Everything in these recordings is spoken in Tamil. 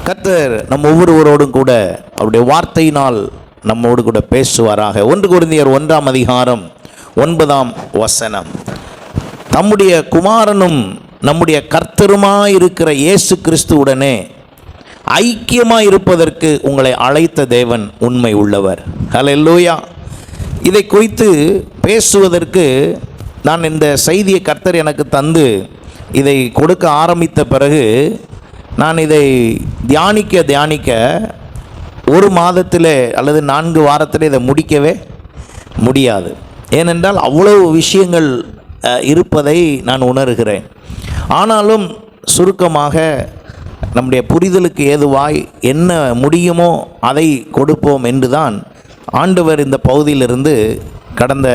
கர்த்தர் நம்ம ஒவ்வொருவரோடும் கூட அவருடைய வார்த்தையினால் நம்மோடு கூட பேசுவாராக. 1 கொரிந்தியர் 1:9 தம்முடைய குமாரனும் நம்முடைய கர்த்தருமாயிருக்கிற இயேசு கிறிஸ்துவுடனே ஐக்கியமாய் இருப்பதற்கு உங்களை அழைத்த தேவன் உண்மை உள்ளவர். ஹல்லேலூயா. இதை குறித்து பேசுவதற்கு நான் இந்த செய்தியை கர்த்தர் எனக்கு தந்து இதை கொடுக்க ஆரம்பித்த பிறகு நான் இதை தியானிக்க ஒரு மாதத்தில் அல்லது 4 வாரத்தில் இதை முடிக்கவே முடியாது. ஏனென்றால் அவ்வளவு விஷயங்கள் இருப்பதை நான் உணர்கிறேன். ஆனாலும் சுருக்கமாக நம்முடைய புரிதலுக்கு ஏதுவாய் என்ன முடியுமோ அதை கொடுப்போம் என்று தான் ஆண்டவர் இந்த பகுதியிலிருந்து கடந்த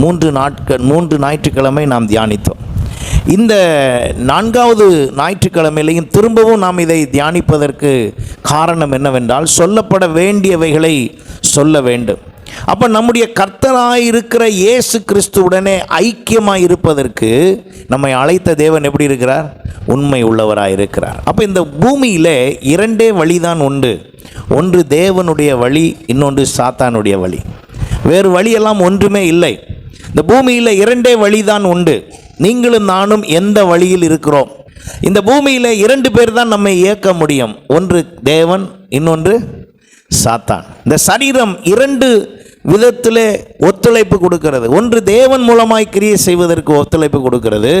3 ஞாயிற்றுக்கிழமை நாம் தியானித்தோம். இந்த 4வது ஞாயிற்றுக்கிழமையிலையும் திரும்பவும் நாம் இதை தியானிப்பதற்கு காரணம் என்னவென்றால், சொல்லப்பட வேண்டியவைகளை சொல்ல வேண்டும். அப்போ நம்முடைய கர்த்தராயிருக்கிற இயேசு கிறிஸ்துவுடனே ஐக்கியமாக இருப்பதற்கு நம்மை அழைத்த தேவன் எப்படி இருக்கிறார்? உண்மை உள்ளவராக இருக்கிறார். அப்போ இந்த பூமியில் 2 வழிதான் உண்டு. ஒன்று தேவனுடைய வழி, இன்னொன்று சாத்தானுடைய வழி. வேறு வழியெல்லாம் ஒன்றுமே இல்லை. இந்த பூமியில் 2 வழிதான் உண்டு. நீங்களும் நானும் எந்த வழியில் இருக்கிறோம்? இந்த பூமியில் 2 பேர் தான் நம்மை இயக்க முடியும். ஒன்று தேவன், இன்னொன்று சாத்தான். இந்த சரீரம் 2 விதத்தில் ஒத்துழைப்பு கொடுக்கிறது. ஒன்று தேவன் மூலமாய் கிரியை செய்வதற்கு ஒத்துழைப்பு கொடுக்கிறது,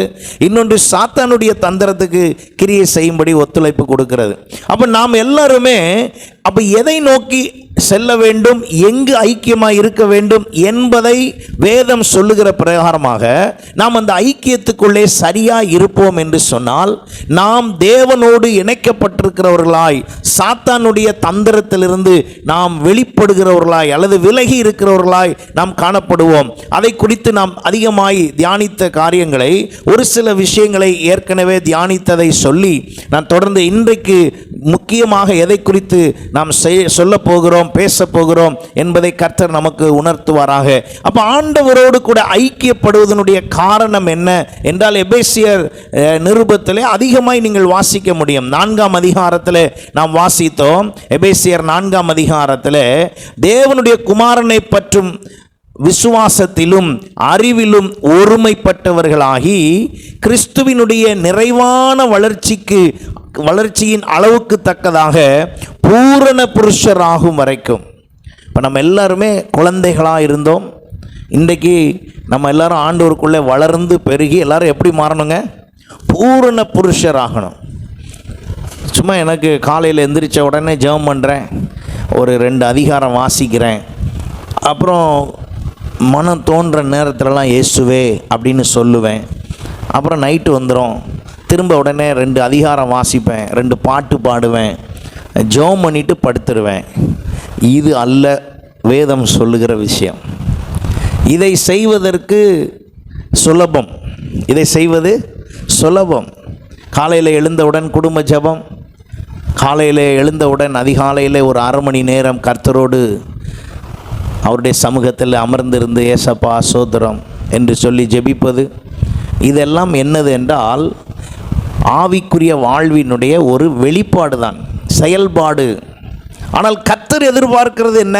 இன்னொன்று சாத்தானுடைய தந்திரத்துக்கு கிரியை செய்யும்படி ஒத்துழைப்பு கொடுக்கிறது. அப்போ நாம் எல்லாருமே அப்போ எதை நோக்கி செல்ல வேண்டும், எங்கு ஐக்கியமாக இருக்க வேண்டும் என்பதை வேதம் சொல்லுகிற பிரகாரமாக நாம் அந்த ஐக்கியத்துக்குள்ளே சரியாக இருப்போம் என்று சொன்னால், நாம் தேவனோடு இணைக்கப்பட்டிருக்கிறவர்களாய் சாத்தானுடைய தந்திரத்திலிருந்து நாம் வெளிப்படுகிறவர்களாய் அல்லது விலகி இருக்கிறவர்களாய் நாம் காணப்படுவோம். அதை குறித்து நாம் அதிகமாய் தியானித்த காரியங்களை, ஒரு சில விஷயங்களை ஏற்கனவே தியானித்ததை சொல்லி நான் தொடர்ந்து இன்றைக்கு முக்கியமாக எதை குறித்து நாம் சொல்ல போகிறோம், பேச போகிறோம் என்பதை கர்த்தர் நமக்கு உணர்த்துவாராக. அப்ப ஆண்டவரோடு கூட ஐக்கியப்படுவதனுடைய காரணம் என்ன என்றால், எபேசியர் நிருபத்திலே அதிகமாய் நீங்கள் வாசிக்க முடியும். 4ஆம் அதிகாரத்தில் நாம் வாசித்தோம். எபேசியர் 4ஆம் அதிகாரத்தில் தேவனுடைய குமாரனை பற்றும் விசுவாசத்திலும் அறிவிலும் ஒருமைப்பட்டவர்களாகி கிறிஸ்துவினுடைய நிறைவான வளர்ச்சியின் அளவுக்கு தக்கதாக பூரண புருஷராகும் வரைக்கும். இப்போ நம்ம எல்லாருமே குழந்தைகளாக இருந்தோம். இன்றைக்கு நம்ம எல்லாரும் ஆண்டவருக்குள்ளே வளர்ந்து பெருகி எல்லாரும் எப்படி மாறணுங்க? பூரண புருஷராகணும். சும்மா எனக்கு காலையில் எந்திரிச்ச உடனே ஜெபம் பண்ணுறேன், ஒரு 2 அதிகாரம் வாசிக்கிறேன், அப்புறம் மனம் தோன்ற நேரத்திலலாம் இயேசுவே அப்படின்னு சொல்லுவேன். அப்புறம் நைட்டு வந்துடும், திரும்ப உடனே 2 அதிகாரம் வாசிப்பேன், 2 பாட்டு பாடுவேன், ஜெபம் பண்ணிட்டு படுத்துருவேன். இது அல்ல வேதம் சொல்லுகிற விஷயம். இதை செய்வதற்கு சுலபம், இதை செய்வது சுலபம். காலையில் எழுந்தவுடன் குடும்ப ஜெபம், காலையில் எழுந்தவுடன் அதிகாலையில் ஒரு 1/2 மணி நேரம் கர்த்தரோடு அவருடைய சமூகத்தில் அமர்ந்திருந்து ஏசப்பா சோத்திரம் என்று சொல்லி ஜெபிப்பது, இதெல்லாம் என்னது என்றால் ஆவிக்குரிய வாழ்வினுடைய ஒரு வெளிப்பாடு தான், செயல்பாடு. ஆனால் கர்த்தர் எதிர்பார்க்கிறது என்ன?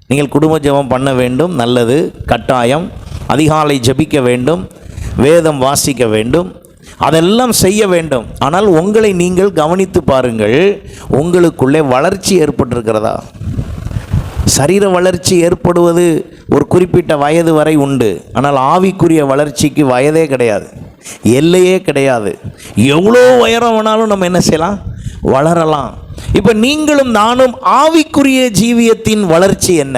நீங்கள் குடும்ப ஜெபம் பண்ண வேண்டும், நல்லது, கட்டாயம். அதிகாலை ஜெபிக்க வேண்டும், வேதம் வாசிக்க வேண்டும், அதெல்லாம் செய்ய வேண்டும். ஆனால் உங்களை நீங்கள் கவனித்து பாருங்கள், உங்களுக்குள்ளே வளர்ச்சி ஏற்பட்டிருக்கிறதா? சரீர வளர்ச்சி ஏற்படுவது ஒரு குறிப்பிட்ட வயது வரை உண்டு. ஆனால் ஆவிக்குரிய வளர்ச்சிக்கு வயதே கிடையாது, எல்லையே கிடையாது. எவ்வளோ உயரம் வேணாலும் நம்ம என்ன செய்யலாம்? வளரலாம். இப்போ நீங்களும் நானும் ஆவிக்குரிய ஜீவியத்தின் வளர்ச்சி என்ன?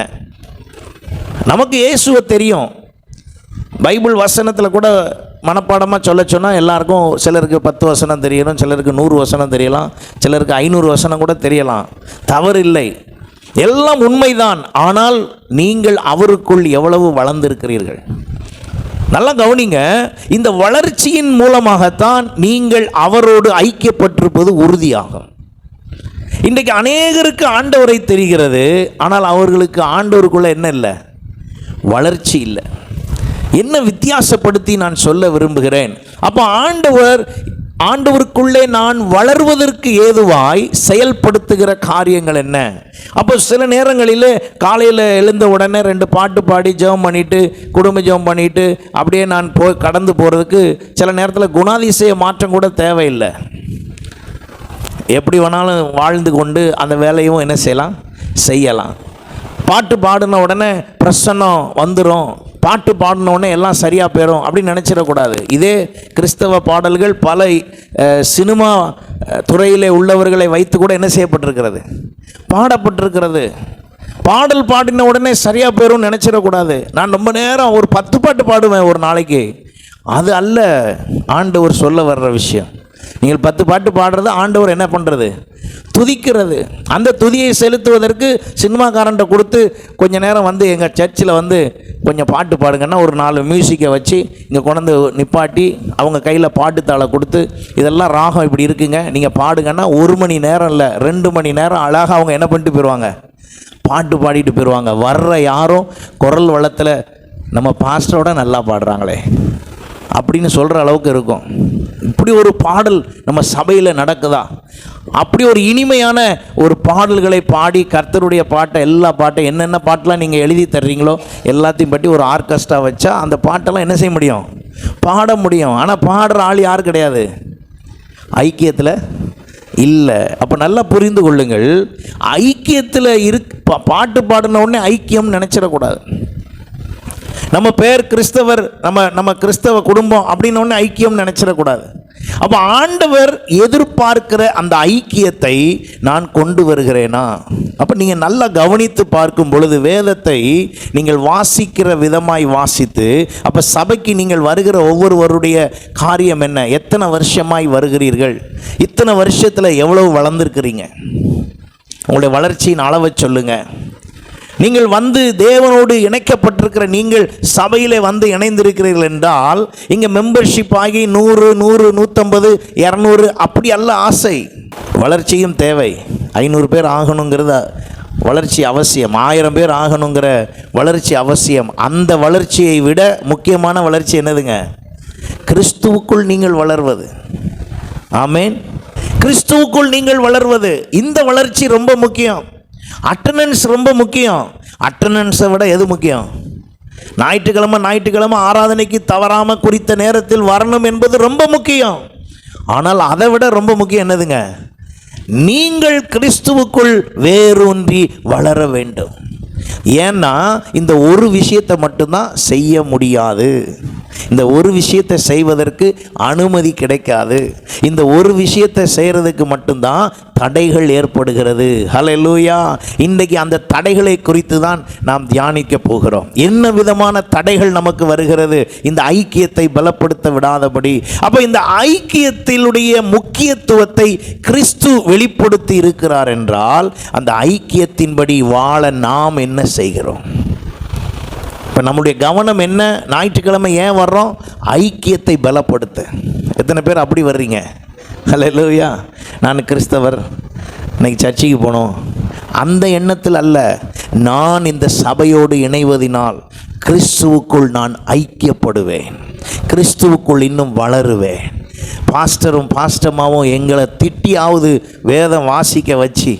நமக்கு இயேசுவை தெரியும். பைபிள் வசனத்தில் கூட மனப்பாடமாக சொல்ல சொன்னால் எல்லாருக்கும், சிலருக்கு 10 வசனம் தெரியணும், சிலருக்கு 100 வசனம் தெரியலாம், சிலருக்கு 500 வசனம் கூட தெரியலாம். தவறில்லை, எல்லாம் உண்மைதான். ஆனால் நீங்கள் அவருக்குள் எவ்வளவு வளர்ந்திருக்கிறீர்கள்? நல்லா கவனிங்க. இந்த வளர்ச்சியின் மூலமாகத்தான் நீங்கள் அவரோடு ஐக்கியப்பட்டிருப்பது உறுதியாகும். இன்றைக்கு அநேகருக்கு ஆண்டவரை தெரிகிறது, ஆனால் அவர்களுக்கு ஆண்டவருக்குள்ள என்ன இல்லை? வளர்ச்சி இல்லை. என்ன வித்தியாசப்படுத்தி நான் சொல்ல விரும்புகிறேன்? அப்போ ஆண்டவர் ஆண்டவருக்குள்ளே நான் வளர்வதற்கு ஏதுவாய் செயல்படுத்துகிற காரியங்கள் என்ன? அப்போ சில நேரங்களில் காலையில் எழுந்த உடனே 2 பாட்டு பாடி ஜெபம் பண்ணிட்டு, குடும்ப ஜெபம் பண்ணிட்டு அப்படியே நான் கடந்து போகிறதுக்கு சில நேரத்தில் குணாதிசய மாற்றம் கூட தேவையில்லை. எப்படி வேணாலும் வாழ்ந்து கொண்டு அந்த வேலையும் என்ன செய்யலாம். பாட்டு பாடின உடனே பிரசன்னம் வந்துடும், பாட்டு பாடின உடனே எல்லாம் சரியாக போயிடும் அப்படின்னு நினச்சிடக்கூடாது. இதே கிறிஸ்தவ பாடல்கள் பல சினிமா துறையிலே உள்ளவர்களை வைத்து கூட என்ன செய்யப்பட்டிருக்கிறது, பாடப்பட்டிருக்கிறது. பாடல் பாடின உடனே சரியாக போயிடும் நினச்சிடக்கூடாது. நான் ரொம்ப நேரம் ஒரு 10 பாட்டு பாடுவேன் ஒரு நாளைக்கு. அது அல்ல ஆண்டவர் சொல்ல வர்ற விஷயம். நீங்கள் 10 பாட்டு பாடுறது ஆண்டவர் என்ன பண்ணுறது, துதிக்கிறது. அந்த துதியை செலுத்துவதற்கு சினிமாக்காரன்ட்ட கொடுத்து கொஞ்சம் நேரம் வந்து எங்கள் சர்ச்சில் வந்து கொஞ்சம் பாட்டு பாடுங்கன்னா ஒரு 4 மியூசிக்கை வச்சு இங்கே கொண்டு நிப்பாட்டி அவங்க கையில் பாட்டுத்தாளை கொடுத்து இதெல்லாம் ராகம் இப்படி இருக்குங்க நீங்கள் பாடுங்கன்னா 1 மணி நேரம் இல்லை 2 மணி நேரம் அழகாக அவங்க என்ன பண்ணிட்டு போயிடுவாங்க, பாட்டு பாடிட்டு போயிடுவாங்க. வர்ற யாரும் குரல் வளத்தில் நம்ம பாஸ்டரோட நல்லா பாடுறாங்களே அப்படின்னு சொல்கிற அளவுக்கு இருக்கும். இப்படி ஒரு பாடல் நம்ம சபையில் நடக்குதா? அப்படி ஒரு இனிமையான ஒரு பாடல்களை பாடி கர்த்தருடைய பாட்டை எல்லா பாட்டும் என்னென்ன பாட்டெலாம் நீங்கள் எழுதி தர்றீங்களோ எல்லாத்தையும் பற்றி ஒரு ஆர்கெஸ்ட்ரா வச்சா அந்த பாட்டெல்லாம் என்ன செய்ய முடியும், பாட முடியும். ஆனால் பாடுற ஆள் யார் கிடையாது, ஐக்கியத்தில் இல்லை. அப்போ நல்லா புரிந்து கொள்ளுங்கள், ஐக்கியத்தில் பாட்டு பாடின உடனே ஐக்கியம் நினச்சிடக்கூடாது. நம்ம பேர் கிறிஸ்தவர், நம்ம கிறிஸ்தவ குடும்பம் அப்படின்னு ஒன்று ஐக்கியம் நினைச்சிடக்கூடாது. அப்போ ஆண்டவர் எதிர்பார்க்கிற அந்த ஐக்கியத்தை நான் கொண்டு வருகிறேனா? அப்போ நீங்கள் நல்லா கவனித்து பார்க்கும் பொழுது வேதத்தை நீங்கள் வாசிக்கிற விதமாய் வாசித்து, அப்போ சபைக்கு நீங்கள் வருகிற ஒவ்வொருவருடைய காரியம் என்ன, எத்தனை வருஷமாய் வருகிறீர்கள், இத்தனை வருஷத்தில் எவ்வளவு வளர்ந்துருக்கிறீங்க, உங்களுடைய வளர்ச்சியின் அளவை சொல்லுங்கள். நீங்கள் வந்து தேவனோடு இணைக்கப்பட்டிருக்கிற நீங்கள் சபையில் வந்து இணைந்திருக்கிறீர்கள் என்றால் இங்கே மெம்பர்ஷிப் ஆகி 100, 150, 200 அப்படி அல்ல ஆசை. வளர்ச்சியும் தேவை. 500 பேர் ஆகணுங்கிறது வளர்ச்சி அவசியம், 1000 பேர் ஆகணுங்கிற வளர்ச்சி அவசியம். அந்த வளர்ச்சியை விட முக்கியமான வளர்ச்சி என்னதுங்க, கிறிஸ்துவுக்குள் நீங்கள் வளர்வது. ஆமேன். கிறிஸ்துவுக்குள் நீங்கள் வளர்வது, இந்த வளர்ச்சி ரொம்ப முக்கியம். அட்டெண்டன்ஸ் ரொம்ப முக்கியம். அட்டெண்டன்ஸை விட எது முக்கியம், ஞாயிற்றுக்கிழமை ஆராதனைக்கு தவறாமல் குறித்த நேரத்தில் வரணும் என்பது ரொம்ப முக்கியம். ஆனால் அதை விட ரொம்ப முக்கியம் என்னதுங்க, நீங்கள் கிறிஸ்துவுக்குள் வேரூன்றி வளர வேண்டும். ஏன்னா இந்த ஒரு விஷயத்தை மட்டும்தான் செய்ய முடியாது, இந்த ஒரு விஷயத்தை செய்வதற்கு அனுமதி கிடைக்காது, இந்த ஒரு விஷயத்தை செய்கிறதுக்கு மட்டும்தான் தடைகள் ஏற்படுகிறது. ஹல்லேலூயா. இன்றைக்கு அந்த தடைகளை குறித்து தான் நாம் தியானிக்க போகிறோம். என்ன விதமான தடைகள் நமக்கு வருகிறது இந்த ஐக்கியத்தை பலப்படுத்த விடாதபடி? அப்போ இந்த ஐக்கியத்தினுடைய முக்கியத்துவத்தை கிறிஸ்து வெளிப்படுத்தி இருக்கிறார் என்றால் அந்த ஐக்கியத்தின்படி வாழ நாம் என்ன செய்கிறோம்? இப்போ நம்முடைய கவனம் என்ன? ஞாயிற்றுக்கிழமை ஏன் வர்றோம்? ஐக்கியத்தை பலப்படுத்த. எத்தனை பேர் அப்படி வர்றீங்க? ஹல்லேலூயா. நான் கிறிஸ்தவர், இன்னைக்கு சர்ச்சைக்கு போகணும் அந்த எண்ணத்தில் அல்ல. நான் இந்த சபையோடு இணைவதினால் கிறிஸ்துவுக்குள் நான் ஐக்கியப்படுவேன், கிறிஸ்துவுக்குள் இன்னும் வளருவேன். பாஸ்டரும் பாஸ்டமாவும் எங்களை திட்டியாவது வேதம் வாசிக்க வச்சு,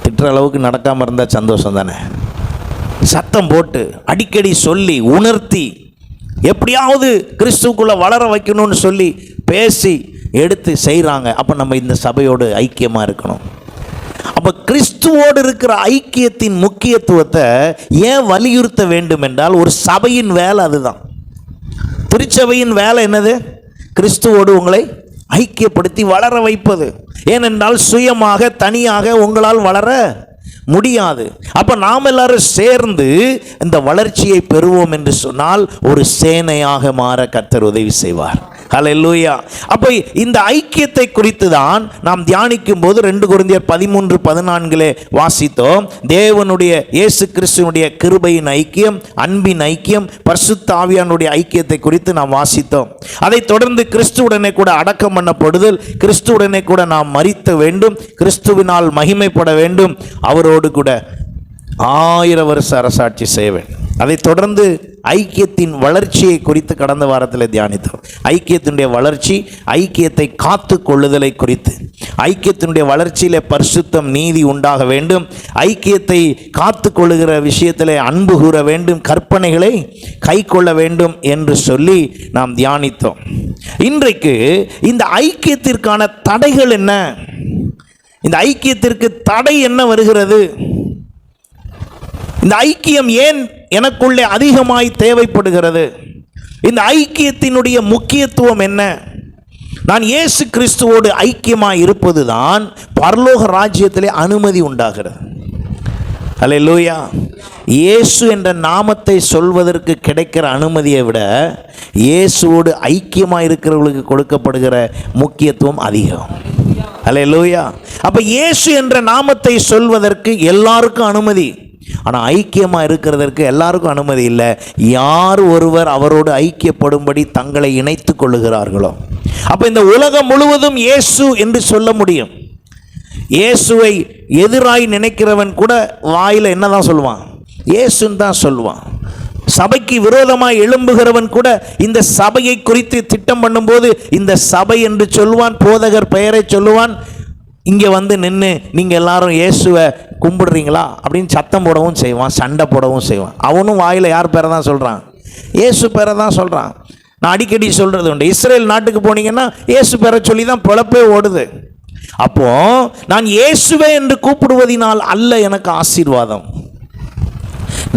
திட்டுற அளவுக்கு நடக்காமல் இருந்தால் சந்தோஷம் தானே. சத்தம் போட்டு அடிக்கடி சொல்லி உணர்த்தி எப்படியாவது கிறிஸ்துவுக்குள்ளே வளர வைக்கணும்னு சொல்லி பேசி எடுத்து செய்கிறாங்க. அப்போ நம்ம இந்த சபையோடு ஐக்கியமாக இருக்கணும். அப்போ கிறிஸ்துவோடு இருக்கிற ஐக்கியத்தின் முக்கியத்துவத்தை ஏன் வலியுறுத்த வேண்டும் என்றால் ஒரு சபையின் வேலை அதுதான். திருச்சபையின் வேலை என்னது? கிறிஸ்துவோடு உங்களை ஐக்கியப்படுத்தி வளர வைப்பது. ஏனென்றால் சுயமாக தனியாக உங்களால் வளர முடியாது. அப்ப நாம் எல்லாரும் சேர்ந்து இந்த வளர்ச்சியை பெறுவோம் என்று சொன்னால் ஒரு சேனையாக மாற கர்த்தர் உதவி செய்வார். ஹல்லேலூயா. அப்போ இந்த ஐக்கியத்தை குறித்து தான் நாம் தியானிக்கும் போது 2 கொரிந்தியர் 13:14 வாசித்தோம். தேவனுடைய இயேசு கிறிஸ்துவினுடைய கிருபையின் ஐக்கியம், அன்பின் ஐக்கியம், பரிசுத்த ஆவியானுடைய ஐக்கியத்தை குறித்து நாம் வாசித்தோம். அதை தொடர்ந்து கிறிஸ்துவுடனே கூட அடக்கம் பண்ணப்படுதல், கிறிஸ்துவுடனே கூட நாம் மரித்த வேண்டும், கிறிஸ்துவினால் மகிமைப்பட வேண்டும், அவரோடு கூட 1000 வருஷ அரசாட்சி செய்ய வேண்டும். அதை தொடர்ந்து ஐக்கியத்தின் வளர்ச்சியை குறித்து கடந்த வாரத்தில் தியானித்தோம். ஐக்கியத்தினுடைய வளர்ச்சி, ஐக்கியத்தை காத்து கொள்ளுதலை குறித்து. ஐக்கியத்தினுடைய வளர்ச்சியில் பரிசுத்தம், நீதி உண்டாக வேண்டும். ஐக்கியத்தை காத்து கொள்ளுகிற விஷயத்தில் அன்பு கூற வேண்டும், கற்பனைகளை கை கொள்ள வேண்டும் என்று சொல்லி நாம் தியானித்தோம். இன்றைக்கு இந்த ஐக்கியத்திற்கான தடைகள் என்ன? இந்த ஐக்கியத்திற்கு தடை என்ன வருகிறது? இந்த ஐக்கியம் ஏன் எனக்குள்ளே அதிகமாய் தேவைப்படுகிறது? இந்த ஐக்கியத்தினுடைய முக்கியத்துவம் என்ன? நான் இயேசு கிறிஸ்துவோடு ஐக்கியமாய் இருப்பதுதான் பரலோக ராஜ்யத்திலே அனுமதி உண்டாகிறது. அல்லேலூயா. இயேசு என்ற நாமத்தை சொல்வதற்கு கிடைக்கிற அனுமதியை விட இயேசுவோடு ஐக்கியமாக இருக்கிறவர்களுக்கு கொடுக்கப்படுகிற முக்கியத்துவம் அதிகம். அல்லேலூயா. அப்போ இயேசு என்ற நாமத்தை சொல்வதற்கு எல்லாருக்கும் அனுமதி, ஆனால் ஐக்கியமாக இருக்கிறதற்கு எல்லாருக்கும் அனுமதி இல்லை. யார் ஒருவர் அவரோடு ஐக்கியப்படும்படி தங்களை இணைத்து கொள்ளுகிறார்களோ. அப்போ இந்த உலகம் முழுவதும் இயேசு என்று சொல்ல முடியும். இயேசுவை எதிராய் நினைக்கிறவன் கூட வாயில் என்ன தான் சொல்லுவான்? இயேசுன்னு தான் சொல்லுவான். சபைக்கு விரோதமாக எழும்புகிறவன் கூட இந்த சபையை குறித்து திட்டம் பண்ணும்போது இந்த சபை என்று சொல்லுவான், போதகர் பெயரை சொல்லுவான். இங்கே வந்து நின்று நீங்கள் எல்லாரும் இயேசுவை கும்பிடுறீங்களா அப்படின்னு சத்தம் போடவும் செய்வான், சண்டை போடவும் செய்வான். அவனும் வாயில் யார் பேரை தான் சொல்கிறான்? இயேசு பேரை தான் சொல்கிறான். நான் அடிக்கடி சொல்கிறது உண்டு, இஸ்ரேல் நாட்டுக்கு போனீங்கன்னா இயேசு பேரை சொல்லி தான் பிழப்பே ஓடுது. அப்போ நான் இயேசுவே என்று கூப்பிடுவதினால் அல்ல எனக்கு ஆசீர்வாதம்,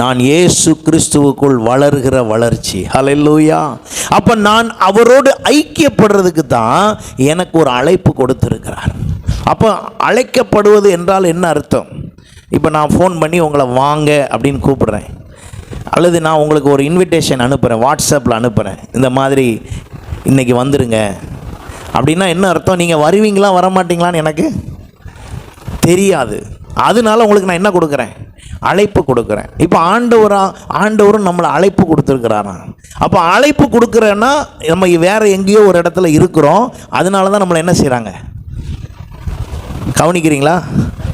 நான் இயேசு கிறிஸ்துவுக்குள் வளர்கிற வளர்ச்சி. ஹல்லேலூயா. அப்போ நான் அவரோடு ஐக்கியப்படுறதுக்கு தான் எனக்கு ஒரு அழைப்பு கொடுத்திருக்கிறார். அப்போ அழைக்கப்படுவது என்றால் என்ன அர்த்தம்? இப்போ நான் ஃபோன் பண்ணி உங்களை வாங்க அப்படின்னு கூப்பிடுறேன், அல்லது நான் உங்களுக்கு ஒரு இன்விடேஷன் அனுப்புகிறேன், வாட்ஸ்அப்பில் அனுப்புகிறேன், இந்த மாதிரி இன்றைக்கி வந்துடுங்க அப்படின்னா என்ன அர்த்தம்? நீங்கள் வருவீங்களா வரமாட்டீங்களான்னு எனக்கு தெரியாது. அதனால உங்களுக்கு நான் என்ன கொடுக்குறேன்? அழைப்பு கொடுக்குறேன். இப்போ ஆண்டவரும் நம்மளை அழைப்பு கொடுத்துருக்கிறாராம். அப்போ அழைப்பு கொடுக்குறேன்னா நம்ம வேறு எங்கேயோ ஒரு இடத்துல இருக்கிறோம், அதனால தான் நம்மளை என்ன செய்கிறாங்க? கவனிக்கிறீங்களா?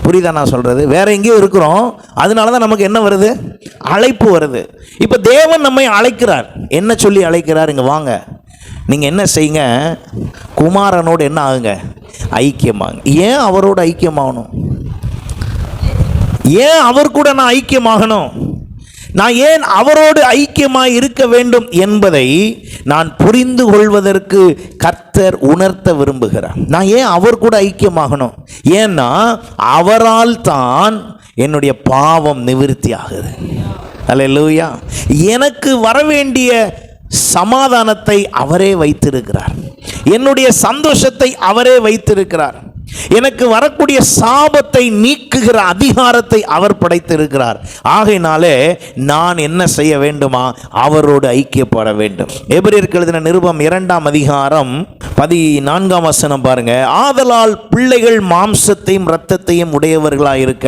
புரியுதா நான் சொல்கிறது? வேற எங்கேயோ இருக்கிறோம், அதனால தான் நமக்கு என்ன வருது? அழைப்பு வருது. இப்போ தேவன் நம்மை அழைக்கிறார். என்ன சொல்லி அழைக்கிறார்? இங்கே வாங்க, நீங்கள் என்ன செய்யுங்க, குமாரனோடு என்ன ஆகுங்க? ஐக்கியமாகுங்க. ஏன் அவரோடு ஐக்கியமாகணும்? ஏன் அவர் கூட நான் ஐக்கியமாகணும்? நான் ஏன் அவரோடு ஐக்கியமாய் இருக்க வேண்டும் என்பதை நான் புரிந்து கொள்வதற்கு கர்த்தர் உணர்த்த விரும்புகிறார். நான் ஏன் அவர் கூட ஐக்கியமாகணும்? ஏன்னா அவரால் தான் என்னுடைய பாவம் நிவிர்த்தி ஆகுது. அல்லேலூயா. எனக்கு வரவேண்டிய சமாதானத்தை அவரே வைத்திருக்கிறார், என்னுடைய சந்தோஷத்தை அவரே வைத்திருக்கிறார், எனக்கு வரக்கூடிய சாபத்தை நீக்குகிற அதிகாரத்தை அவர் படைத்திருக்கிறார். ஆகையினாலே நான் என்ன செய்ய வேண்டுமா? அவரோடு ஐக்கியப்பட வேண்டும். எபிரேயருக்கு எழுதின நிருபம் 2ஆம் அதிகாரம் 14ஆம் வசனம் பாருங்க. ஆதலால் பிள்ளைகள் மாம்சத்தையும் இரத்தத்தையும் உடையவர்களாக இருக்க.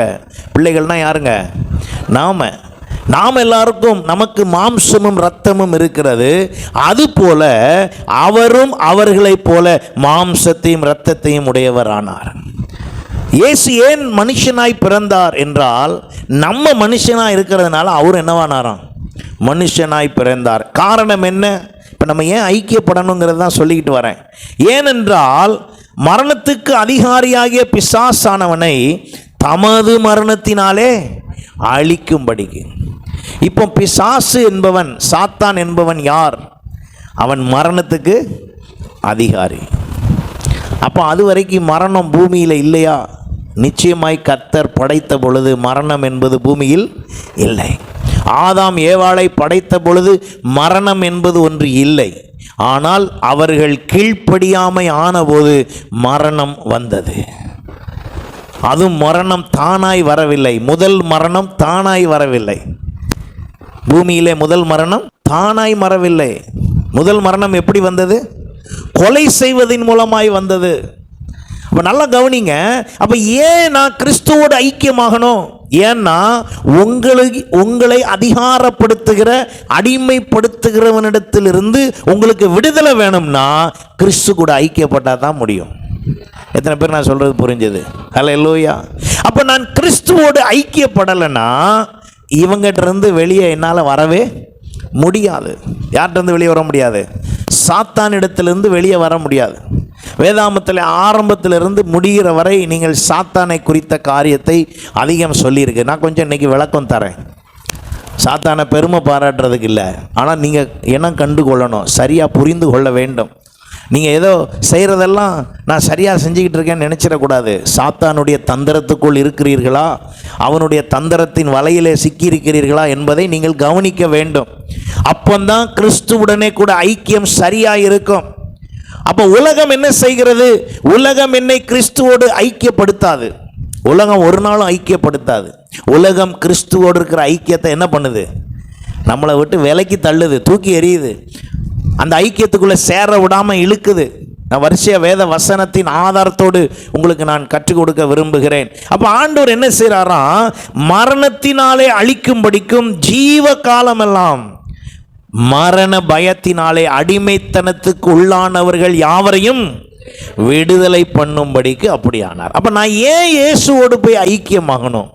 பிள்ளைகள்னா யாருங்க? நாம் எல்லாருக்கும் நமக்கு மாம்சமும் இரத்தமும் இருக்கிறது. அதுபோல அவரும் அவர்களைப் போல மாம்சத்தையும் இரத்தத்தையும் உடையவரானார். இயேசு ஏன் மனுஷனாய் பிறந்தார் என்றால், நம்ம மனுஷனாய் இருக்கிறதுனால அவர் என்னவானாராம்? மனுஷனாய் பிறந்தார். காரணம் என்ன? இப்போ நம்ம ஏன் ஐக்கியப்படணுங்கிறது தான் சொல்லிக்கிட்டு வரேன். ஏனென்றால் மரணத்துக்கு அதிகாரியாகிய பிசாசானவனை தமது மரணத்தினாலே அழிக்கும்படிக்கு. இப்போ பிசாசு என்பவன், சாத்தான் என்பவன் யார்? அவன் மரணத்துக்கு அதிகாரி. அப்போ அது வரைக்கும் மரணம் பூமியில் இல்லையா? நிச்சயமாய் கர்த்தர் படைத்த பொழுது மரணம் என்பது பூமியில் இல்லை. ஆதாம் ஏவாளை படைத்த பொழுது மரணம் என்பது ஒன்று இல்லை. ஆனால் அவர்கள் கீழ்ப்படியாமை ஆனபோது மரணம் வந்தது. அதுவும் மரணம் தானாய் வரவில்லை. முதல் மரணம் தானாய் வரவில்லை. பூமியிலே முதல் மரணம் தானாய் வரவில்லை. முதல் மரணம் எப்படி வந்தது? கொலை செய்வதன் மூலமாய் வந்தது. அப்போ நல்லா கவனிங்க. அப்போ ஏன் நான் கிறிஸ்துவோடு ஐக்கியமாகணும்? ஏன்னா உங்களை அதிகாரப்படுத்துகிற, அடிமைப்படுத்துகிறவனிடத்திலிருந்து உங்களுக்கு விடுதலை வேணும்னா கிறிஸ்து கூட ஐக்கியப்பட்டால் தான் முடியும். எத்தனை பேர் நான் சொல்கிறது புரிஞ்சது? ஹல்லேலூயா. அப்போ நான் கிறிஸ்துவோடு ஐக்கியப்படலைன்னா இவங்கிட்ட இருந்து வெளியே என்னால் வரவே முடியாது. யார்கிட்டருந்து வெளியே வர முடியாது? சாத்தானிடத்திலிருந்து வெளியே வர முடியாது. வேதாமத்தில் ஆரம்பத்திலிருந்து முடிகிற வரை நீங்கள் சாத்தானை குறித்த காரியத்தை அதிகம் சொல்லியிருக்கு. நான் கொஞ்சம் இன்றைக்கி விளக்கம் தரேன். சாத்தானை பெருமை பாராட்டுறதுக்கு இல்லை, ஆனால் நீங்கள் இனம் கண்டு கொள்ளணும், சரியாக புரிந்து கொள்ள வேண்டும். நீங்கள் ஏதோ செய்கிறதெல்லாம் நான் சரியாக செஞ்சுக்கிட்டு இருக்கேன்னு நினச்சிடக்கூடாது. சாத்தானுடைய தந்திரத்துக்குள் இருக்கிறீர்களா, அவனுடைய தந்திரத்தின் வலையிலே சிக்கியிருக்கிறீர்களா என்பதை நீங்கள் கவனிக்க வேண்டும். அப்போதான் கிறிஸ்துவுடனே கூட ஐக்கியம் சரியாக இருக்கும். அப்போ உலகம் என்ன செய்கிறது? உலகம் என்னை கிறிஸ்துவோடு ஐக்கியப்படுத்தாது. உலகம் ஒரு நாளும் ஐக்கியப்படுத்தாது. உலகம் கிறிஸ்துவோடு இருக்கிற ஐக்கியத்தை என்ன பண்ணுது? நம்மளை விட்டு விலைக்கு தள்ளுது, தூக்கி எறியுது, அந்த ஐக்கியத்துக்குள்ளே சேர விடாமல் இழுக்குது. நான் வரிசையாக வேத வசனத்தின் ஆதாரத்தோடு உங்களுக்கு நான் கற்றுக் கொடுக்க விரும்புகிறேன். அப்போ ஆண்டவர் என்ன செய்கிறாராம்? மரணத்தினாலே அழிக்கும்படிக்கும் ஜீவ காலமெல்லாம் மரண பயத்தினாலே அடிமைத்தனத்துக்கு உள்ளானவர்கள் யாவரையும் விடுதலை பண்ணும்படிக்கு அப்படியானார். அப்போ நான் ஏன் இயேசுவோடு போய் ஐக்கியமாகணும்?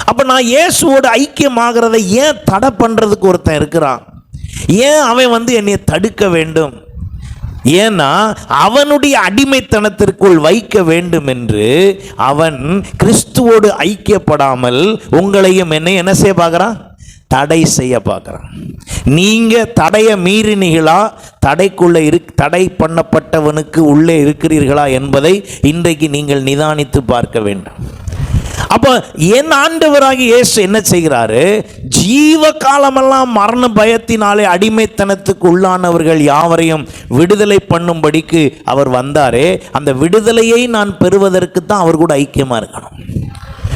அப்போ நான் இயேசுவோடு ஐக்கியமாகிறத ஏன் தடை பண்ணுறதுக்கு ஒருத்தன் இருக்கிறான்? ஏன் அவன் என்னை தடுக்க வேண்டும்? ஏன்னா அவனுடைய அடிமைத்தனத்திற்குள் வைக்க வேண்டும் என்று அவன் கிறிஸ்துவோடு ஐக்கியப்படாமல் உங்களையும் என்ன செய்ய பார்க்குறான்? தடை செய்ய பார்க்குறான். நீங்கள் தடையை மீறினீர்களா, தடைக்குள்ளே தடை பண்ணப்பட்டவனுக்கு உள்ளே இருக்கிறீர்களா என்பதை இன்றைக்கு நீங்கள் நிதானித்து பார்க்க வேண்டும். அப்போ என் ஆண்டவராகிய இயேசு என்ன செய்கிறாரு? ஜீவ காலமெல்லாம் மரண பயத்தினாலே அடிமைத்தனத்துக்கு உள்ளானவர்கள் யாவரையும் விடுதலை பண்ணும்படிக்கு அவர் வந்தாரே, அந்த விடுதலையை நான் பெறுவதற்கு தான் அவர் கூட ஐக்கியமாக இருக்கணும்.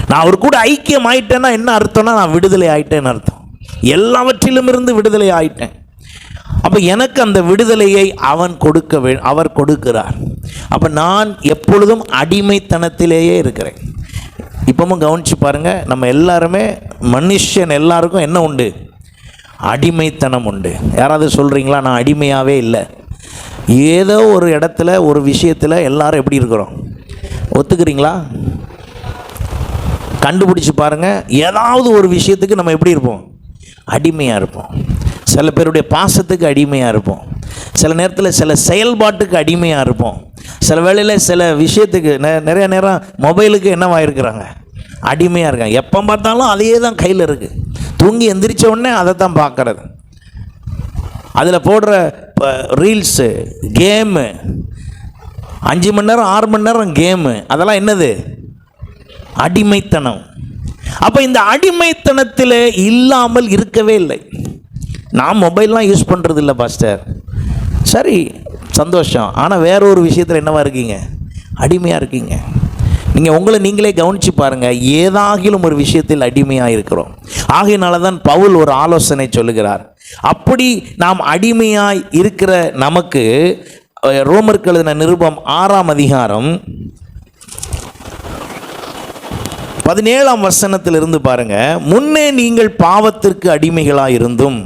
நான் அவர் கூட ஐக்கியம் ஆயிட்டேன்னா என்ன அர்த்தம்னா, நான் விடுதலை ஆயிட்டேன்னு அர்த்தம். எல்லாவற்றிலும் இருந்து விடுதலை ஆயிட்டேன். அப்போ எனக்கு அந்த விடுதலையை அவர் கொடுக்கிறார். அப்போ நான் எப்பொழுதும் அடிமைத்தனத்திலேயே இருக்கிறேன். இப்பவும் கவனிச்சு பாருங்கள், நம்ம எல்லாருமே மனுஷன் எல்லாருக்கும் என்ன உண்டு? அடிமைத்தனம் உண்டு. யாராவது சொல்கிறீங்களா நான் அடிமையாகவே இல்லை? ஏதோ ஒரு இடத்துல ஒரு விஷயத்தில் எல்லாரும் எப்படி இருக்கிறோம்? ஒத்துக்கிறீங்களா? கண்டுபிடிச்சி பாருங்கள். ஏதாவது ஒரு விஷயத்துக்கு நம்ம எப்படி இருப்போம்? அடிமையாக இருப்போம். சில பேருடைய பாசத்துக்கு அடிமையாக இருப்போம். சில நேரத்தில் சில செயல்பாட்டுக்கு அடிமையாக இருப்போம். சில வேளையில் சில விஷயத்துக்கு நிறைய நேரம் மொபைலுக்கு என்னவாயிருக்கிறாங்க? அடிமையாக இருக்காங்க. எப்போ பார்த்தாலும் அதையே தான் கையில் இருக்குது. தூங்கி எந்திரிச்ச உடனே அதை தான் பார்க்குறது. அதில் போடுற ரீல்ஸு, கேமு, 5 மணி நேரம் 6 மணி நேரம் கேமு, அதெல்லாம் என்னது? அடிமைத்தனம். அப்போ இந்த அடிமைத்தனத்தில் இல்லாமல் இருக்கவே இல்லை. நான் மொபைல்லாம் யூஸ் பண்ணுறது இல்லை பாஸ்டர். சரி, சந்தோஷம். ஆனால் வேற ஒரு விஷயத்தில் என்னவா இருக்கீங்க? அடிமையாக இருக்கீங்க. நீங்கள் உங்களை நீங்களே கவனித்து பாருங்கள். ஏதாகிலும் ஒரு விஷயத்தில் அடிமையாக இருக்கிறோம். ஆகையினால தான் பவுல் ஒரு ஆலோசனை சொல்லுகிறார். அப்படி நாம் அடிமையாய் இருக்கிற நமக்கு ரோமருக்கு எழுதின நிருபம் 6ஆம் அதிகாரம் 17ஆம் வசனத்திலிருந்து பாருங்க. முன்னே நீங்கள் பாவத்திற்கு அடிமைகளாக இருந்தும்